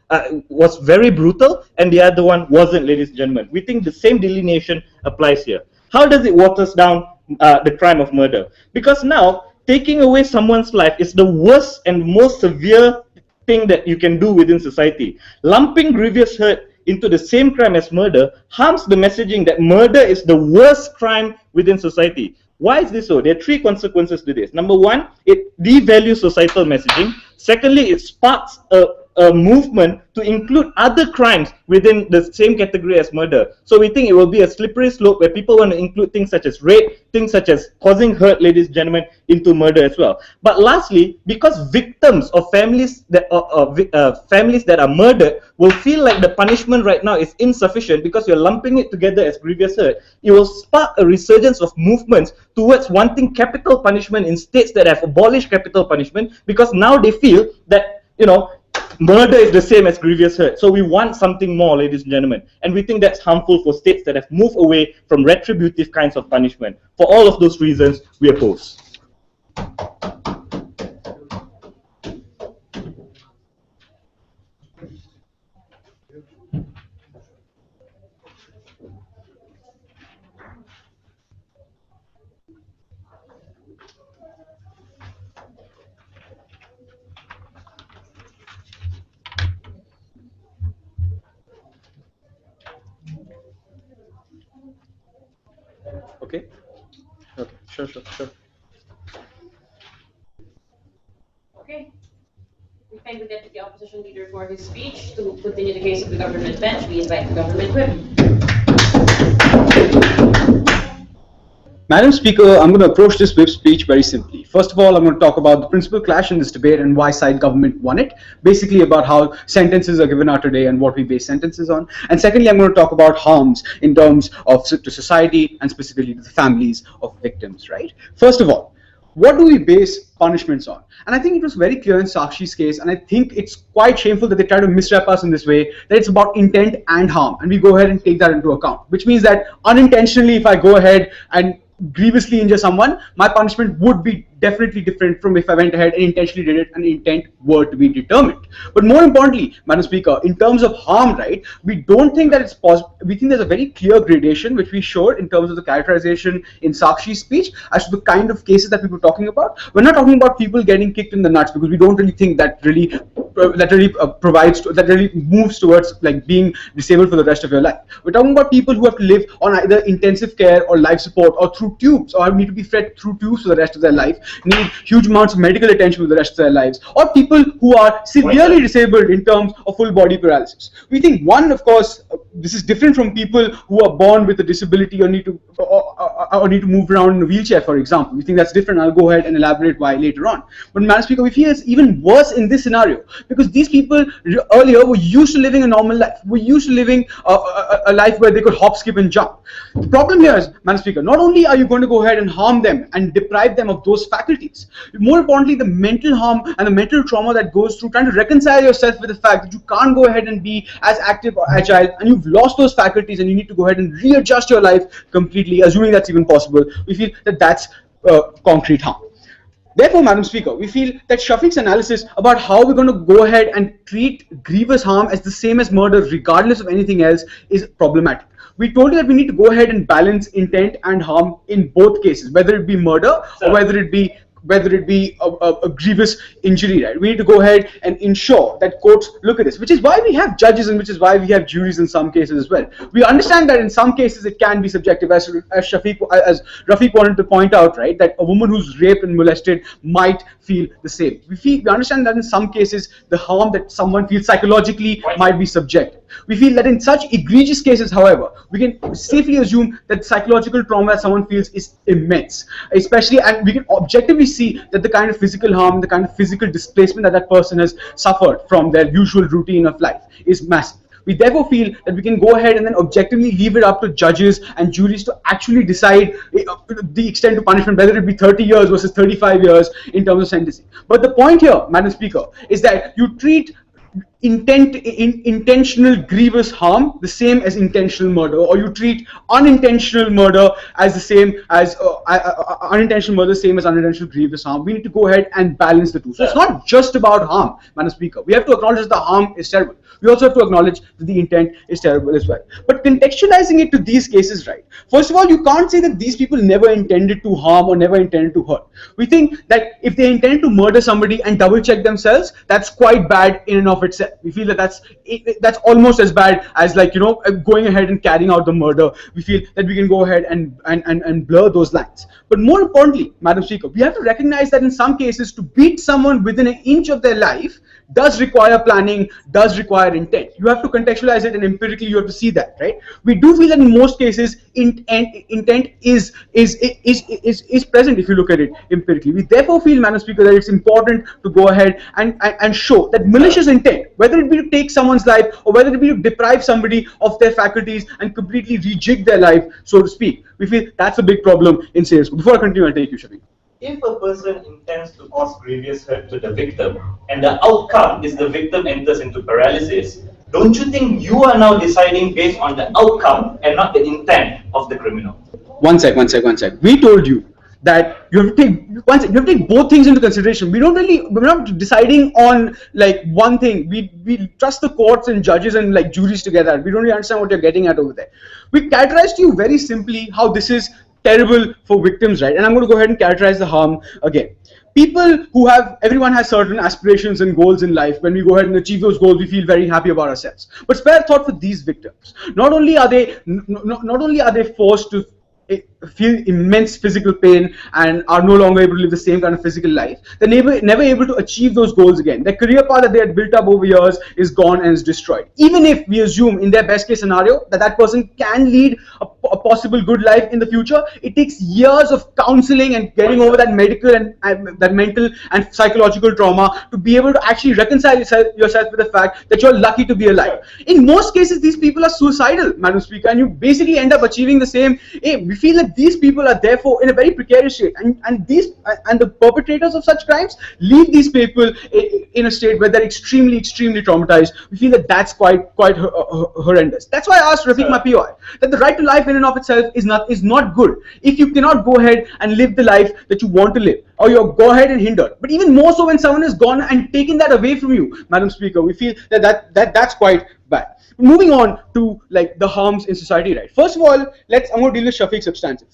was very brutal and the other one wasn't, ladies and gentlemen. We think the same delineation applies here. How does it waters down the crime of murder? Because now, taking away someone's life is the worst and most severe thing that you can do within society. Lumping grievous hurt into the same crime as murder harms the messaging that murder is the worst crime within society. Why is this so? There are three consequences to this. Number one, it devalues societal messaging. Secondly, it sparks a movement to include other crimes within the same category as murder. So we think it will be a slippery slope where people want to include things such as rape, things such as causing hurt, ladies and gentlemen, into murder as well. But lastly, because victims or families that are murdered will feel like the punishment right now is insufficient because you're lumping it together as grievous hurt, it will spark a resurgence of movements towards wanting capital punishment in states that have abolished capital punishment, because now they feel that, you know, murder is the same as grievous hurt. So we want something more, ladies and gentlemen. And we think that's harmful for states that have moved away from retributive kinds of punishment. For all of those reasons, we oppose. Okay. Okay. Sure. Okay. We thank the Deputy Opposition Leader for his speech. To continue the case of the government bench, we invite the government whip. Madam Speaker, I'm going to approach this whip speech very simply. First of all, I'm going to talk about the principal clash in this debate and why side government won it. Basically about how sentences are given out today and what we base sentences on. And secondly, I'm going to talk about harms in terms of to society and specifically to the families of victims, right? First of all, what do we base punishments on? And I think it was very clear in Sakshi's case, and I think it's quite shameful that they try to misrep us in this way, that it's about intent and harm, and we go ahead and take that into account, which means that unintentionally, if I go ahead and grievously injure someone, my punishment would be definitely different from if I went ahead and intentionally did it and intent were to be determined. But more importantly, Madam Speaker, in terms of harm, right, we don't think that it's possible. We think there's a very clear gradation which we showed in terms of the characterization in Sakshi's speech as to the kind of cases that we were talking about. We're not talking about people getting kicked in the nuts, because we don't really think that really moves towards like being disabled for the rest of your life. We're talking about people who have to live on either intensive care or life support or through tubes, or need to be fed through tubes for the rest of their life, need huge amounts of medical attention for the rest of their lives, or people who are severely disabled in terms of full body paralysis. We think, one, of course, this is different from people who are born with a disability or need to move around in a wheelchair, for example. We think that's different. I'll go ahead and elaborate why later on. But Madam Speaker, we feel it's even worse in this scenario, because these people earlier were used to living a normal life, were used to living a life where they could hop, skip and jump. The problem here is, Madam Speaker, not only are you going to go ahead and harm them and deprive them of those faculties, more importantly, the mental harm and the mental trauma that goes through trying to reconcile yourself with the fact that you can't go ahead and be as active or agile, and you've lost those faculties and you need to go ahead and readjust your life completely, assuming that's even possible. We feel that that's concrete harm. Therefore, Madam Speaker, we feel that Shafiq's analysis about how we're going to go ahead and treat grievous harm as the same as murder regardless of anything else is problematic. We told you that we need to go ahead and balance intent and harm in both cases, whether it be murder or whether it be a grievous injury, right? We need to go ahead and ensure that courts look at this, which is why we have judges and which is why we have juries in some cases as well. We understand that in some cases it can be subjective, as Rafiq wanted to point out, right, that a woman who's raped and molested might feel the same. We understand that in some cases the harm that someone feels psychologically might be subjective. We feel that in such egregious cases, however, we can safely assume that psychological trauma that someone feels is immense, especially, and we can objectively see that the kind of physical harm, the kind of physical displacement that that person has suffered from their usual routine of life is massive. We therefore feel that we can go ahead and then objectively leave it up to judges and juries to actually decide the extent of punishment, whether it be 30 years versus 35 years in terms of sentencing. But the point here, Madam Speaker, is that you treat intentional grievous harm the same as intentional murder, or you treat unintentional murder as the same as unintentional murder same as unintentional grievous harm. We need to go ahead and balance the two. So it's not just about harm, Madam Speaker. We have to acknowledge that the harm is terrible. We also have to acknowledge that the intent is terrible as well. But contextualizing it to these cases, right? First of all, you can't say that these people never intended to harm or never intended to hurt. We think that if they intended to murder somebody and double check themselves, that's quite bad in and of itself. itself. We feel that that's almost as bad as, like, you know, going ahead and carrying out the murder. We feel that we can go ahead and blur those lines. But more importantly, Madam Speaker, we have to recognize that in some cases, to beat someone within an inch of their life does require planning, does require intent. You have to contextualize it, and empirically you have to see that, right? We do feel that in most cases, intent is present if you look at it empirically. We therefore feel, Madam Speaker, that it's important to go ahead and show that malicious intent, whether it be to take someone's life or whether it be to deprive somebody of their faculties and completely rejig their life, so to speak, we feel that's a big problem in sales. Before I continue, I'll take you, Shafiq. If a person intends to cause grievous hurt to the victim and the outcome is the victim enters into paralysis, don't you think you are now deciding based on the outcome and not the intent of the criminal? One sec. We told you that you have to take both things into consideration. We're not deciding on like one thing. We trust the courts and judges and like juries together. We don't really understand what you're getting at over there. We characterized to you very simply how this is terrible for victims, right? And I'm going to go ahead and characterize the harm again. Everyone has certain aspirations and goals in life. When we go ahead and achieve those goals, we feel very happy about ourselves. But spare thought for these victims. Not only are they forced to feel immense physical pain and are no longer able to live the same kind of physical life, they're never able to achieve those goals again. Their career path that they had built up over years is gone and is destroyed. Even if we assume in their best case scenario that person can lead a possible good life in the future, it takes years of counseling and getting over that medical and that mental and psychological trauma to be able to actually reconcile yourself with the fact that you're lucky to be alive. In most cases, these people are suicidal, Madam Speaker, and you basically end up achieving the same aim. We feel that these people are therefore in a very precarious state, and the perpetrators of such crimes leave these people in a state where they're extremely traumatized. We feel that that's quite horrendous. That's why I asked Rafiq, my POI, that the right to life in and of itself is not good if you cannot go ahead and live the life that you want to live, or you go ahead and hinder. But even more so when someone has gone and taken that away from you, Madam Speaker, we feel that's quite bad. Moving on to like the harms in society, right? First of all, I'm going to deal with Shafiq's substantive,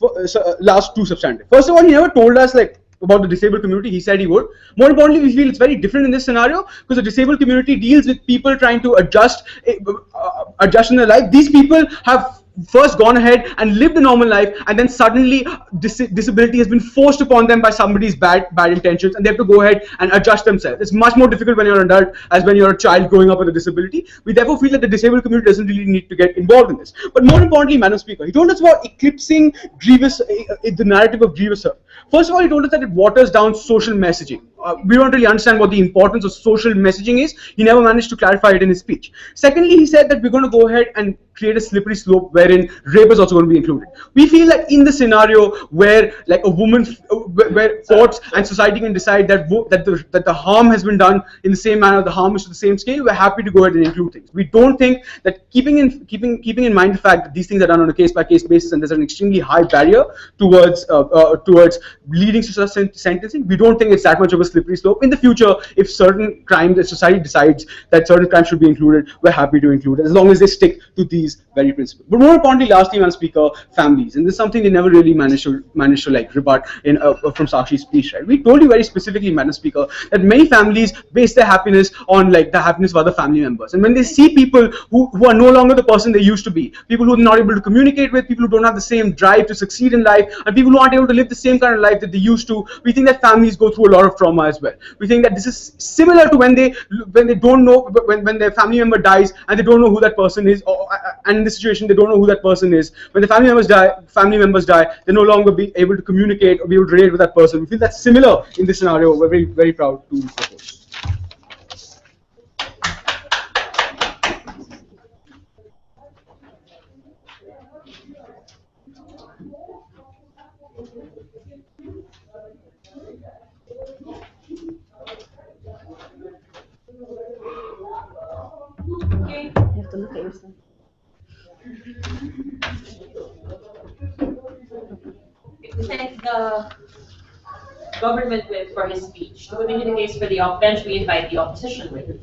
last two substantive. First of all, he never told us like about the disabled community. He said he would. More importantly, we feel it's very different in this scenario because the disabled community deals with people trying to adjust in their life. These people have first gone ahead and lived a normal life, and then suddenly disability has been forced upon them by somebody's bad intentions, and they have to go ahead and adjust themselves. It's much more difficult when you're an adult as when you're a child growing up with a disability. We therefore feel that the disabled community doesn't really need to get involved in this. But more importantly, Madam Speaker, he told us about eclipsing the narrative of grievous hurt. First of all, he told us that it waters down social messaging. We don't really understand what the importance of social messaging is. He never managed to clarify it in his speech. Secondly, he said that we're going to go ahead and create a slippery slope wherein rape is also going to be included. We feel that in the scenario where like a woman, where courts and society can decide that the harm has been done in the same manner, the harm is to the same scale, we're happy to go ahead and include things. We don't think that keeping in mind the fact that these things are done on a case-by-case basis and there's an extremely high barrier towards leading to such sentencing, we don't think it's that much of a slippery slope. In the future, if certain crimes, if society decides that certain crimes should be included, we're happy to include it as long as they stick to these very principles. But more importantly, lastly, Madam Speaker, families, and this is something they never really managed to like rebut in from Sakshi's speech, right? We told you very specifically, Madam Speaker, that many families base their happiness on like the happiness of other family members, and when they see people who are no longer the person they used to be, people who are not able to communicate with, people who don't have the same drive to succeed in life, and people who aren't able to live the same kind of life that they used to, we think that families go through a lot of trauma as well. We think that this is similar to when they don't know, when their family member dies and they don't know who that person is, and in this situation they don't know who that person is. When the family members die, they no longer be able to communicate or be able to relate with that person. We feel that's similar in this scenario. We're very, very proud to propose. Okay. You have to look at yourself. We thank the government whip for his speech. To continue the case for the bench, we invite the opposition whip.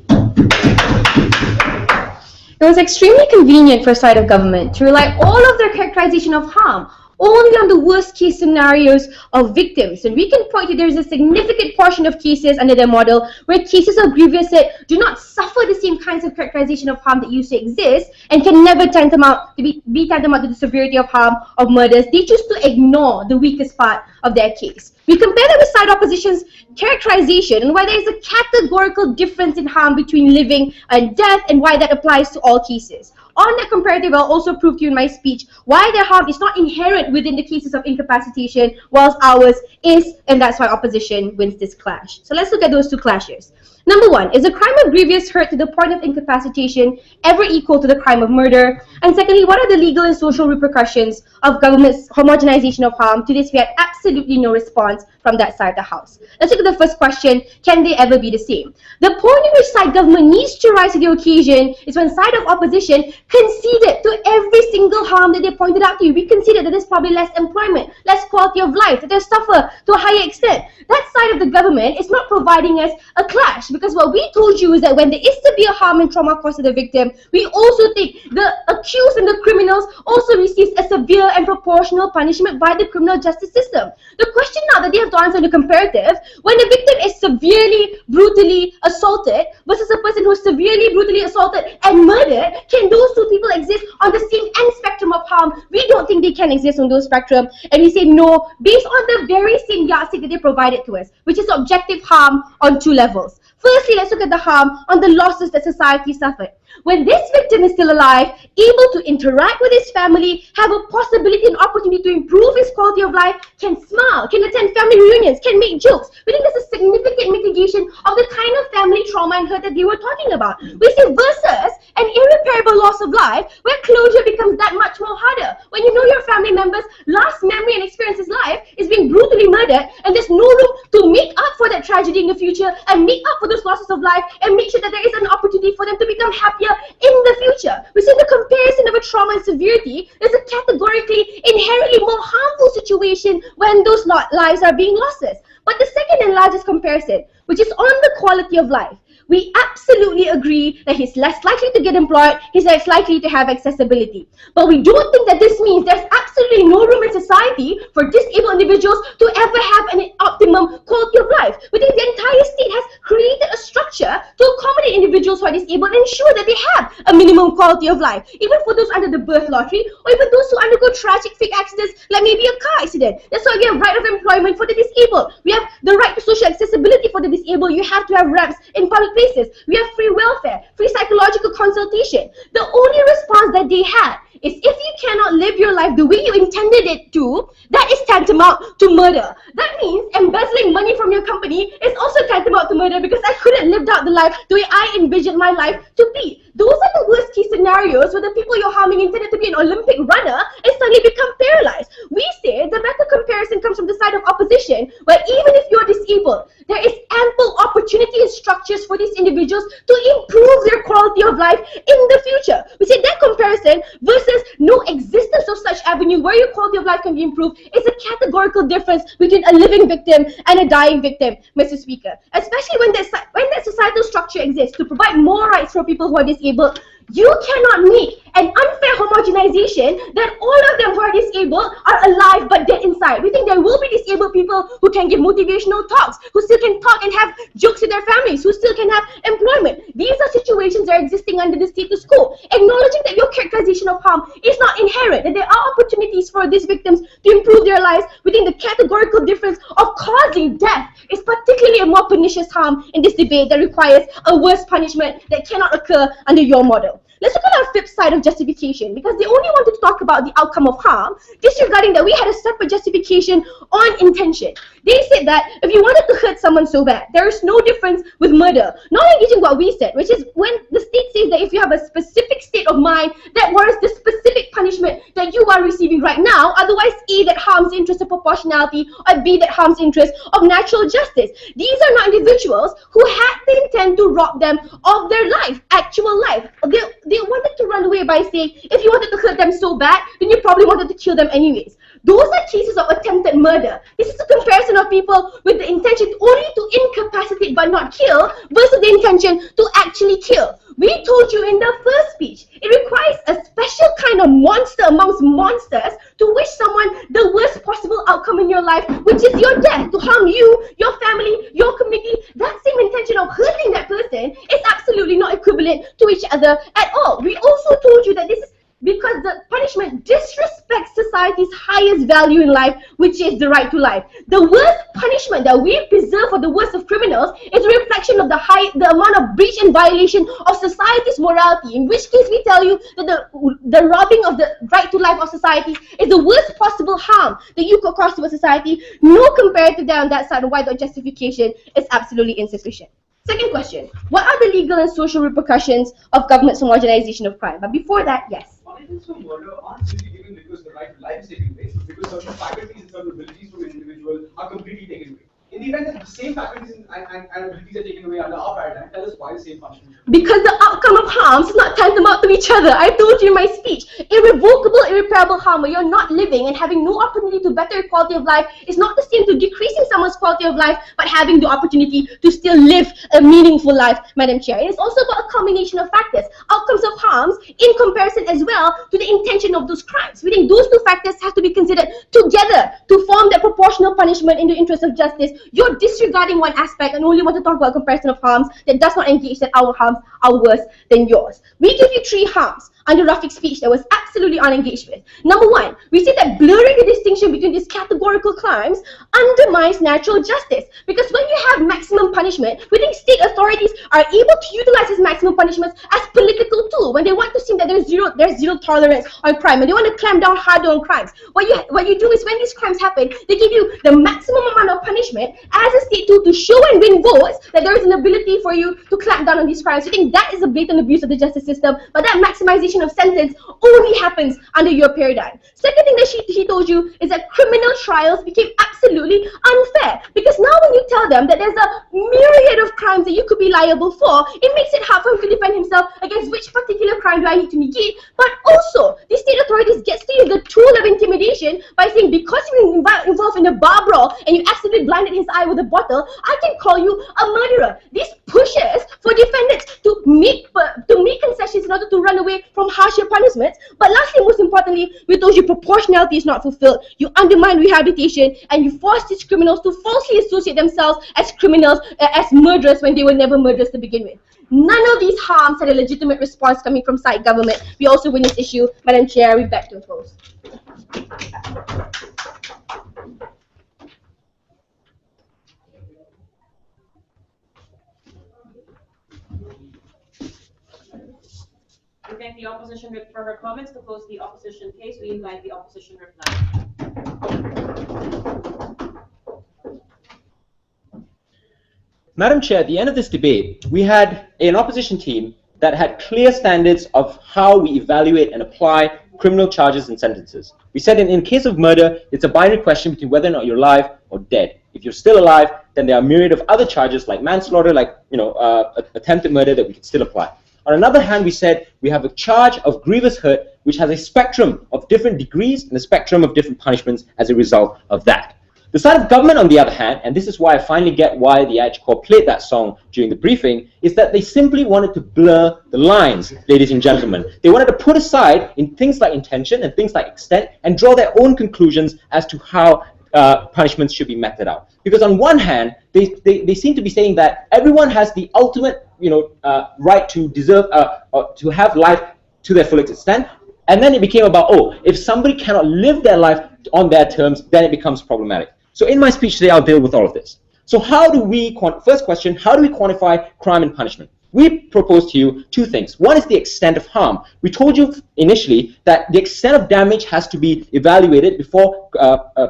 It was extremely convenient for a side of government to rely all of their characterization of harm only on the worst case scenarios of victims. And we can point to there's a significant portion of cases under their model where cases of grievous hurt do not suffer the same kind kinds of characterization of harm that used to exist and can never tantamount to be tantamount to the severity of harm of murders, they choose to ignore the weakest part of their case. We compare that with side opposition's characterization and why there is a categorical difference in harm between living and death and why that applies to all cases. On that comparative, I'll also prove to you in my speech why their harm is not inherent within the cases of incapacitation, whilst ours is, and that's why opposition wins this clash. So let's look at those two clashes. Number one, is a crime of grievous hurt to the point of incapacitation ever equal to the crime of murder? And secondly, what are the legal and social repercussions of government's homogenization of harm? To this, we had absolutely no response from that side of the house. Let's look at the first question, can they ever be the same? The point in which side government needs to rise to the occasion is when side of opposition conceded to every single harm that they pointed out to you. We conceded that there's probably less employment, less quality of life, that they suffer to a higher extent. That side of the government is not providing us a clash, because what we told you is that when there is severe harm and trauma caused to the victim, we also think the accused and the criminals also receives a severe and proportional punishment by the criminal justice system. The question now that they have to answer in the comparative, when the victim is severely, brutally assaulted versus a person who is severely, brutally assaulted and murdered, can those two people exist on the same end spectrum of harm? We don't think they can exist on those spectrum, and we say no, based on the very same yardstick that they provided to us, which is objective harm on two levels. Firstly, let's look at the harm on the losses that society suffered. When this victim is still alive, able to interact with his family, have a possibility and opportunity to improve his quality of life, can smile, can attend family reunions, can make jokes, we think there's a significant mitigation of the kind of family trauma and hurt that they were talking about. We say versus an irreparable loss of life, where closure becomes that much more harder. When you know your family member's last memory and experience in life is being brutally murdered, and there's no room to make up for that tragedy in the future and make up for those losses of life and make sure that there is an opportunity for them to become happier in the future. We see the comparison of a trauma and severity is a categorically inherently more harmful situation when those lives are being losses. But the second and largest comparison, which is on the quality of life, we absolutely agree that he's less likely to get employed, he's less likely to have accessibility. But we don't think that this means there's absolutely no room in society for disabled individuals to ever have an optimum quality of life. We think the entire state has created a structure to accommodate individuals who are disabled and ensure that they have a minimum quality of life, even for those under the birth lottery or even those who undergo tragic freak accidents like maybe a car accident. That's why we have right of employment for the disabled. We have the right to social accessibility for the disabled. You have to have ramps in public places. We have free welfare, free psychological consultation. The only response that they had is if you cannot live your life the way you intended it to, that is tantamount to murder. That means embezzling money from your company is also tantamount to murder because I couldn't live out the life the way I envisioned my life to be. Those are the worst case scenarios where the people you're harming intended to be an Olympic runner and suddenly become paralyzed. We say the better comparison comes from the side of opposition, where even if you're disabled, there is ample opportunity and structures for these individuals to improve their quality of life in the future. We say that comparison versus no existence of such avenue where your quality of life can be improved is a categorical difference between a living victim and a dying victim, Mr. Speaker. Especially when that societal structure exists to provide more rights for people who are disabled, you cannot make an unfair homogenization that all of them who are disabled are alive but dead inside. We think there will be disabled people who can give motivational talks, who still can talk and have jokes with their families, who still can have employment. These are situations that are existing under the status quo. Acknowledging that your characterization of harm is not inherent, that there are opportunities for these victims to improve their lives within the categorical difference of causing death is particularly a more pernicious harm in this debate that requires a worse punishment that cannot occur under your model. Let's look at our flip side of justification, because they only wanted to talk about the outcome of harm, disregarding that we had a separate justification on intention. They said that if you wanted to hurt someone so bad, there is no difference with murder. Not engaging what we said, which is when the state says that if you have a specific state of mind that warrants the specific punishment that you are receiving right now, otherwise A, that harms the interest of proportionality, or B, that harms the interest of natural justice. These are not individuals who had the intent to rob them of their life, actual life. They wanted to run away by saying, if you wanted to hurt them so bad, then you probably wanted to kill them anyways. Those are cases of attempted murder. This is a comparison of people with the intention only to incapacitate but not kill versus the intention to actually kill. We told you in the first speech, it requires a special kind of monster amongst monsters to wish someone the worst possible outcome in your life, which is your death, to harm you, your family, your community. That same intention of hurting that person is absolutely not equivalent to each other at all. We also told you that this is because the punishment disrespects society's highest value in life, which is the right to life. The worst punishment that we preserve for the worst of criminals is a reflection of the amount of breach and violation of society's morality, in which case we tell you that the robbing of the right to life of society is the worst possible harm that you could cause to a society. No comparative there on that side, why the justification is absolutely insufficient. Second question, what are the legal and social repercussions of government's homogenization of crime? But before that, yes. Punishments for murder aren't simply given because the right to life is taken away, but because certain faculties and certain abilities from an individual are completely taken away. In the event that the same faculties and abilities are taken away under our paradigm, tell us why the same punishment? Because the outcome of harms is not tantamount to each other. I told you in my speech, irrevocable, irreparable harm where you're not living and having no opportunity to better your quality of life is not the same to decreasing someone's quality of life, but having the opportunity to still live a meaningful life, Madam Chair. It is also about a combination of factors, outcomes of harms in comparison as well to the intention of those crimes. We think those two factors have to be considered together to form that proportional punishment in the interest of justice. You're disregarding one aspect and only want to talk about comparison of harms that does not engage that our harms are worse than yours. We give you 3 harms under Rafiq's speech that was absolutely unengaged with. Number 1, we say that blurring the distinction between these categorical crimes undermines natural justice. Because when you have maximum punishment, we think state authorities are able to utilize these maximum punishments as political tool when they want to seem that there's zero tolerance on crime and they want to clamp down harder on crimes. What you do is when these crimes happen, they give you the maximum amount of punishment as a state tool to show and win votes that there is an ability for you to clamp down on these crimes. We think that is a blatant abuse of the justice system, but that maximization of sentence only happens under your paradigm. Second thing that she told you is that criminal trials became absolutely unfair, because now when you tell them that there's a myriad of crimes that you could be liable for, it makes it hard for him to defend himself against which particular crime do I need to negate. But also, the state authorities get to use the tool of intimidation by saying, because you were involved in a bar brawl and you accidentally blinded his eye with a bottle, I can call you a murderer. This pushes for defendants to make concessions in order to run away from harsher punishments. But lastly, most importantly, we told you proportionality is not fulfilled. You undermine rehabilitation and you force these criminals to falsely associate themselves as criminals, as murderers when they were never murderers to begin with. None of these harms had a legitimate response coming from side government. We also win this issue. Madam Chair, we beg to oppose. We thank the opposition whip for her comments. To close the opposition case, we invite the opposition reply. Madam Chair, at the end of this debate, we had an opposition team that had clear standards of how we evaluate and apply criminal charges and sentences. We said in case of murder, it's a binary question between whether or not you're alive or dead. If you're still alive, then there are a myriad of other charges like manslaughter, like attempted murder that we can still apply. On another hand, we said we have a charge of grievous hurt, which has a spectrum of different degrees and a spectrum of different punishments as a result of that. The side of government, on the other hand, and this is why I finally get why the Edge Corps played that song during the briefing, is that they simply wanted to blur the lines, ladies and gentlemen. They wanted to put aside in things like intention and things like extent and draw their own conclusions as to how punishments should be meted out. Because on one hand, they seem to be saying that everyone has the ultimate right to deserve to have life to their fullest extent. And then it became about, oh, if somebody cannot live their life on their terms, then it becomes problematic. So in my speech today, I'll deal with all of this. So how do we, first question, how do we quantify crime and punishment? We propose to you 2 things. One is the extent of harm. We told you initially that the extent of damage has to be evaluated before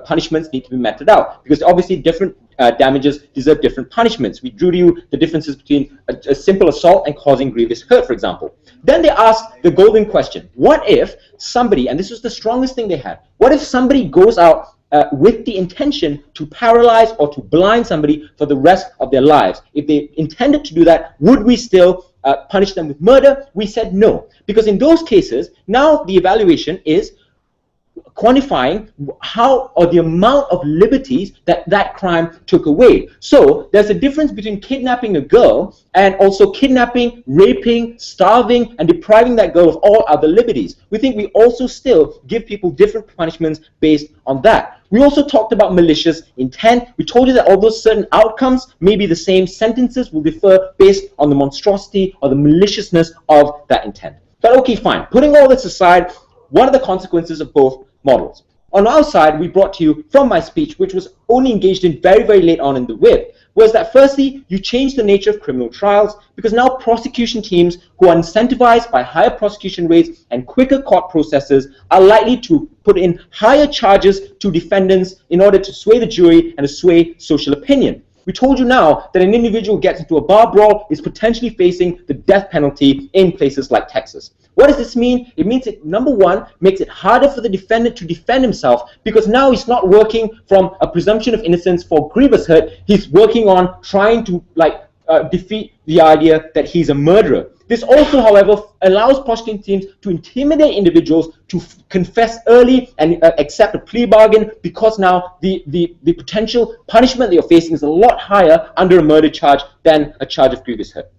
punishments need to be meted out, because obviously different damages deserve different punishments. We drew to you the differences between a simple assault and causing grievous hurt, for example. Then they asked the golden question. What if somebody, and this was the strongest thing they had, what if somebody goes out with the intention to paralyze or to blind somebody for the rest of their lives? If they intended to do that, would we still punish them with murder? We said no, because in those cases, now the evaluation is, quantifying how or the amount of liberties that that crime took away. So there's a difference between kidnapping a girl and also kidnapping, raping, starving, and depriving that girl of all other liberties. We think we also still give people different punishments based on that. We also talked about malicious intent. We told you that although certain outcomes may be the same, sentences will differ based on the monstrosity or the maliciousness of that intent. But okay, fine. Putting all this aside, what are the consequences of both models? On our side, we brought to you from my speech, which was only engaged in very, very late on in the whip, was that firstly, you change the nature of criminal trials because now prosecution teams who are incentivized by higher prosecution rates and quicker court processes are likely to put in higher charges to defendants in order to sway the jury and to sway social opinion. We told you now that an individual who gets into a bar brawl is potentially facing the death penalty in places like Texas. What does this mean? It means it, number one, makes it harder for the defendant to defend himself because now he's not working from a presumption of innocence for grievous hurt. He's working on trying to defeat the idea that he's a murderer. This also, however, allows prosecuting teams to intimidate individuals to confess early and accept a plea bargain because now the potential punishment that you're facing is a lot higher under a murder charge than a charge of grievous hurt.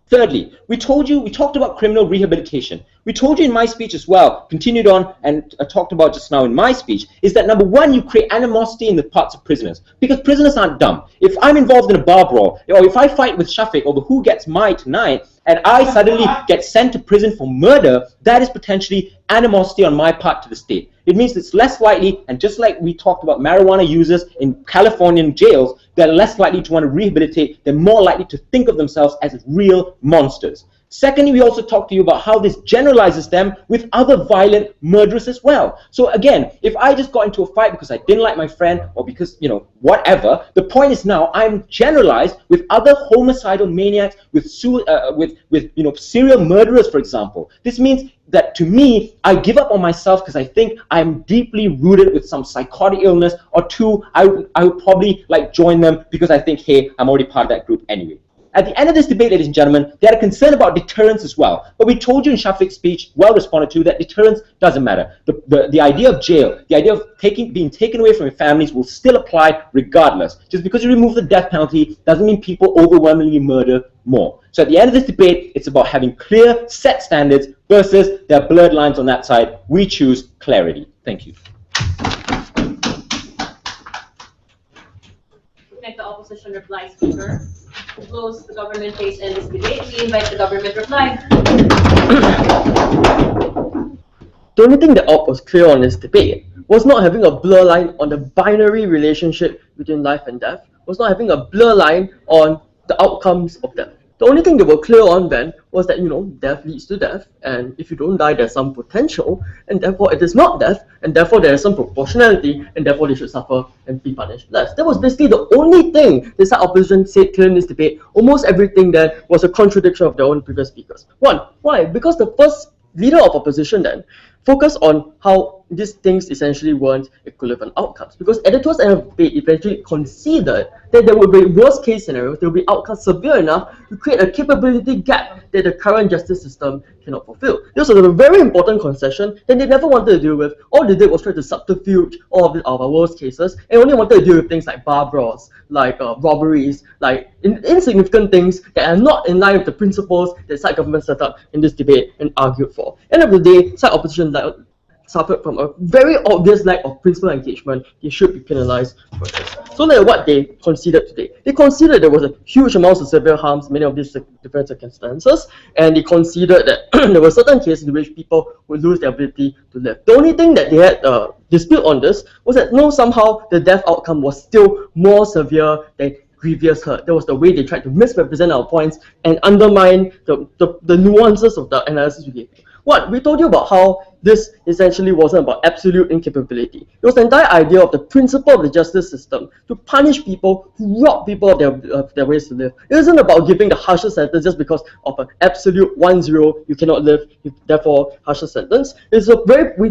Thirdly, we talked about criminal rehabilitation. We told you in my speech as well, continued on and talked about just now in my speech, is that number one, you create animosity in the parts of prisoners because prisoners aren't dumb. If I'm involved in a bar brawl, or if I fight with Shafiq over who gets my tonight, and I suddenly get sent to prison for murder, that is potentially animosity on my part to the state. It means it's less likely, and just like we talked about marijuana users in Californian jails, they're less likely to want to rehabilitate, they're more likely to think of themselves as real monsters. Secondly, we also talked to you about how this generalizes them with other violent murderers as well. So again, if I just got into a fight because I didn't like my friend or because, whatever, the point is now I'm generalized with other homicidal maniacs, with serial murderers, for example. This means that to me, I give up on myself because I think I'm deeply rooted with some psychotic illness, or two, I would probably join them because I think, hey, I'm already part of that group anyway. At the end of this debate, ladies and gentlemen, they had a concern about deterrence as well. But we told you in Shafiq's speech, well responded to, that deterrence doesn't matter. The idea of jail, the idea of being taken away from your families will still apply regardless. Just because you remove the death penalty doesn't mean people overwhelmingly murder more. So at the end of this debate, it's about having clear, set standards versus there are blurred lines on that side. We choose clarity. Thank you. Let the opposition reply speaker. To close the government case and this debate, we invite the government reply. The only thing that Op was clear on this debate was not having a blur line on the binary relationship between life and death, was not having a blur line on the outcomes of death. The only thing they were clear on then was that, death leads to death, and if you don't die, there's some potential, and therefore it is not death, and therefore there is some proportionality, and therefore they should suffer and be punished less. That was basically the only thing the side opposition said clear in this debate. Almost everything there was a contradiction of their own previous speakers. One, why? Because the first leader of opposition then focused on how these things essentially weren't equivalent outcomes. Because at the towards the end of the debate, eventually conceded that there would be worst case scenarios, there will be outcomes severe enough to create a capability gap that the current justice system cannot fulfill. This was a very important concession that they never wanted to deal with. All they did was try to subterfuge all of our worst cases and only wanted to deal with things like bar brawls, like robberies, like insignificant things that are not in line with the principles that side government set up in this debate and argued for. End of the day, side opposition suffered from a very obvious lack of principal engagement. They should be penalized for this. So that's what they considered today. They considered there was a huge amount of severe harms, many of these different circumstances, and they considered that there were certain cases in which people would lose their ability to live. The only thing that they had dispute on this was that somehow the death outcome was still more severe than grievous hurt. That was the way they tried to misrepresent our points and undermine the nuances of the analysis we gave. What? We told you about how this essentially wasn't about absolute incapability. It was the entire idea of the principle of the justice system to punish people who rob people of their ways to live. It isn't about giving the harshest sentence just because of an absolute 1-0, you cannot live, therefore harsher sentence. We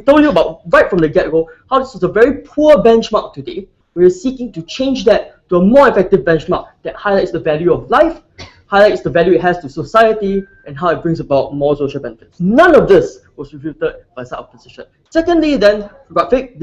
told you about right from the get-go how this was a very poor benchmark today. We are seeking to change that to a more effective benchmark that highlights the value of life, highlights the value it has to society, and how it brings about more social benefits. None of this was refuted by side opposition. Secondly, then Shafiq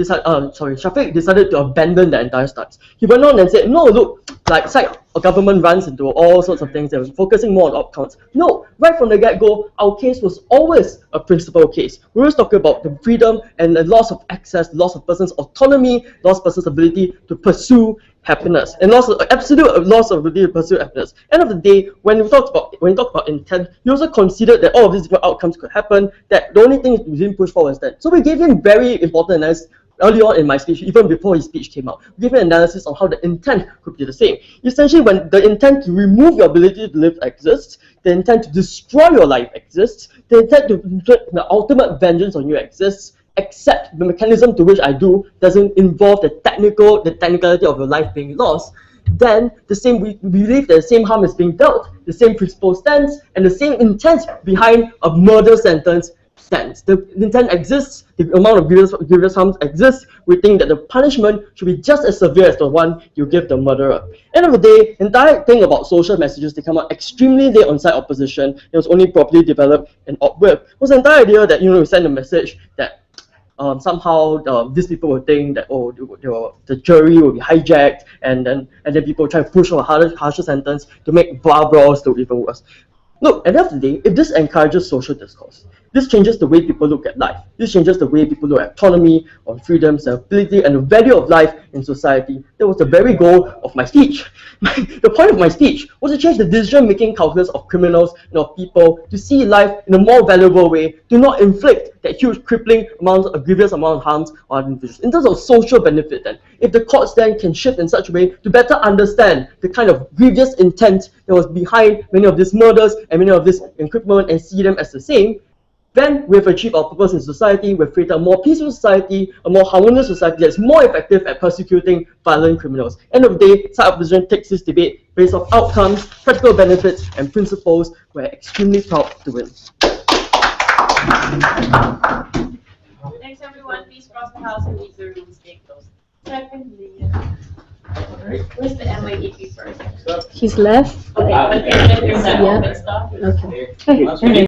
decided to abandon the entire stance. He went on and said, no, look, like side government runs into all sorts of things and focusing more on outcomes. No, right from the get-go, our case was always a principle case. We always talk about the freedom and the loss of access, loss of person's autonomy, loss of person's ability to pursue happiness, and absolute loss of ability to pursue happiness. End of the day, when we talk about intent, he also considered that all of these different outcomes could happen, that the only thing we didn't push forward was that. So we gave him very important analysis early on in my speech, even before his speech came out. We gave him analysis on how the intent could be the same. Essentially, when the intent to remove your ability to live exists, the intent to destroy your life exists, the intent to inflict the ultimate vengeance on you exists, except the mechanism to which I do doesn't involve the technicality of your life being lost, then we believe that the same harm is being dealt, the same principle stands, and the same intent behind a murder sentence stands. The intent exists, the amount of grievous harms exists. We think that the punishment should be just as severe as the one you give the murderer. End of the day, the entire thing about social messages, they come out extremely late on side opposition. It was only properly developed and with. It was the entire idea that, you send a message that somehow these people will think that, oh, the jury will be hijacked, and then people try to push for a harsher sentence to make Barbara's look even worse. Look, at the end of the day, if this encourages social discourse, this changes the way people look at life. This changes the way people look at autonomy, on freedoms, ability, and the value of life in society. That was the very goal of my speech. The point of my speech was to change the decision-making calculus of criminals and of people to see life in a more valuable way, to not inflict that huge crippling grievous amount of harms on individuals. In terms of social benefit, then, if the courts then can shift in such a way to better understand the kind of grievous intent that was behind many of these murders and many of this encryptment and see them as the same, then we've achieved our purpose in society. We've created a more peaceful society, a more harmonious society that's more effective at persecuting violent criminals. End of the day, side opposition takes this debate based off outcomes, practical benefits, and principles. We're extremely proud to win. Thanks, everyone. Please cross the house and leave the room. Stay close. Where's the MIDP first? He's left. Okay, but there's that Yeah. open stuff. Okay. Hey.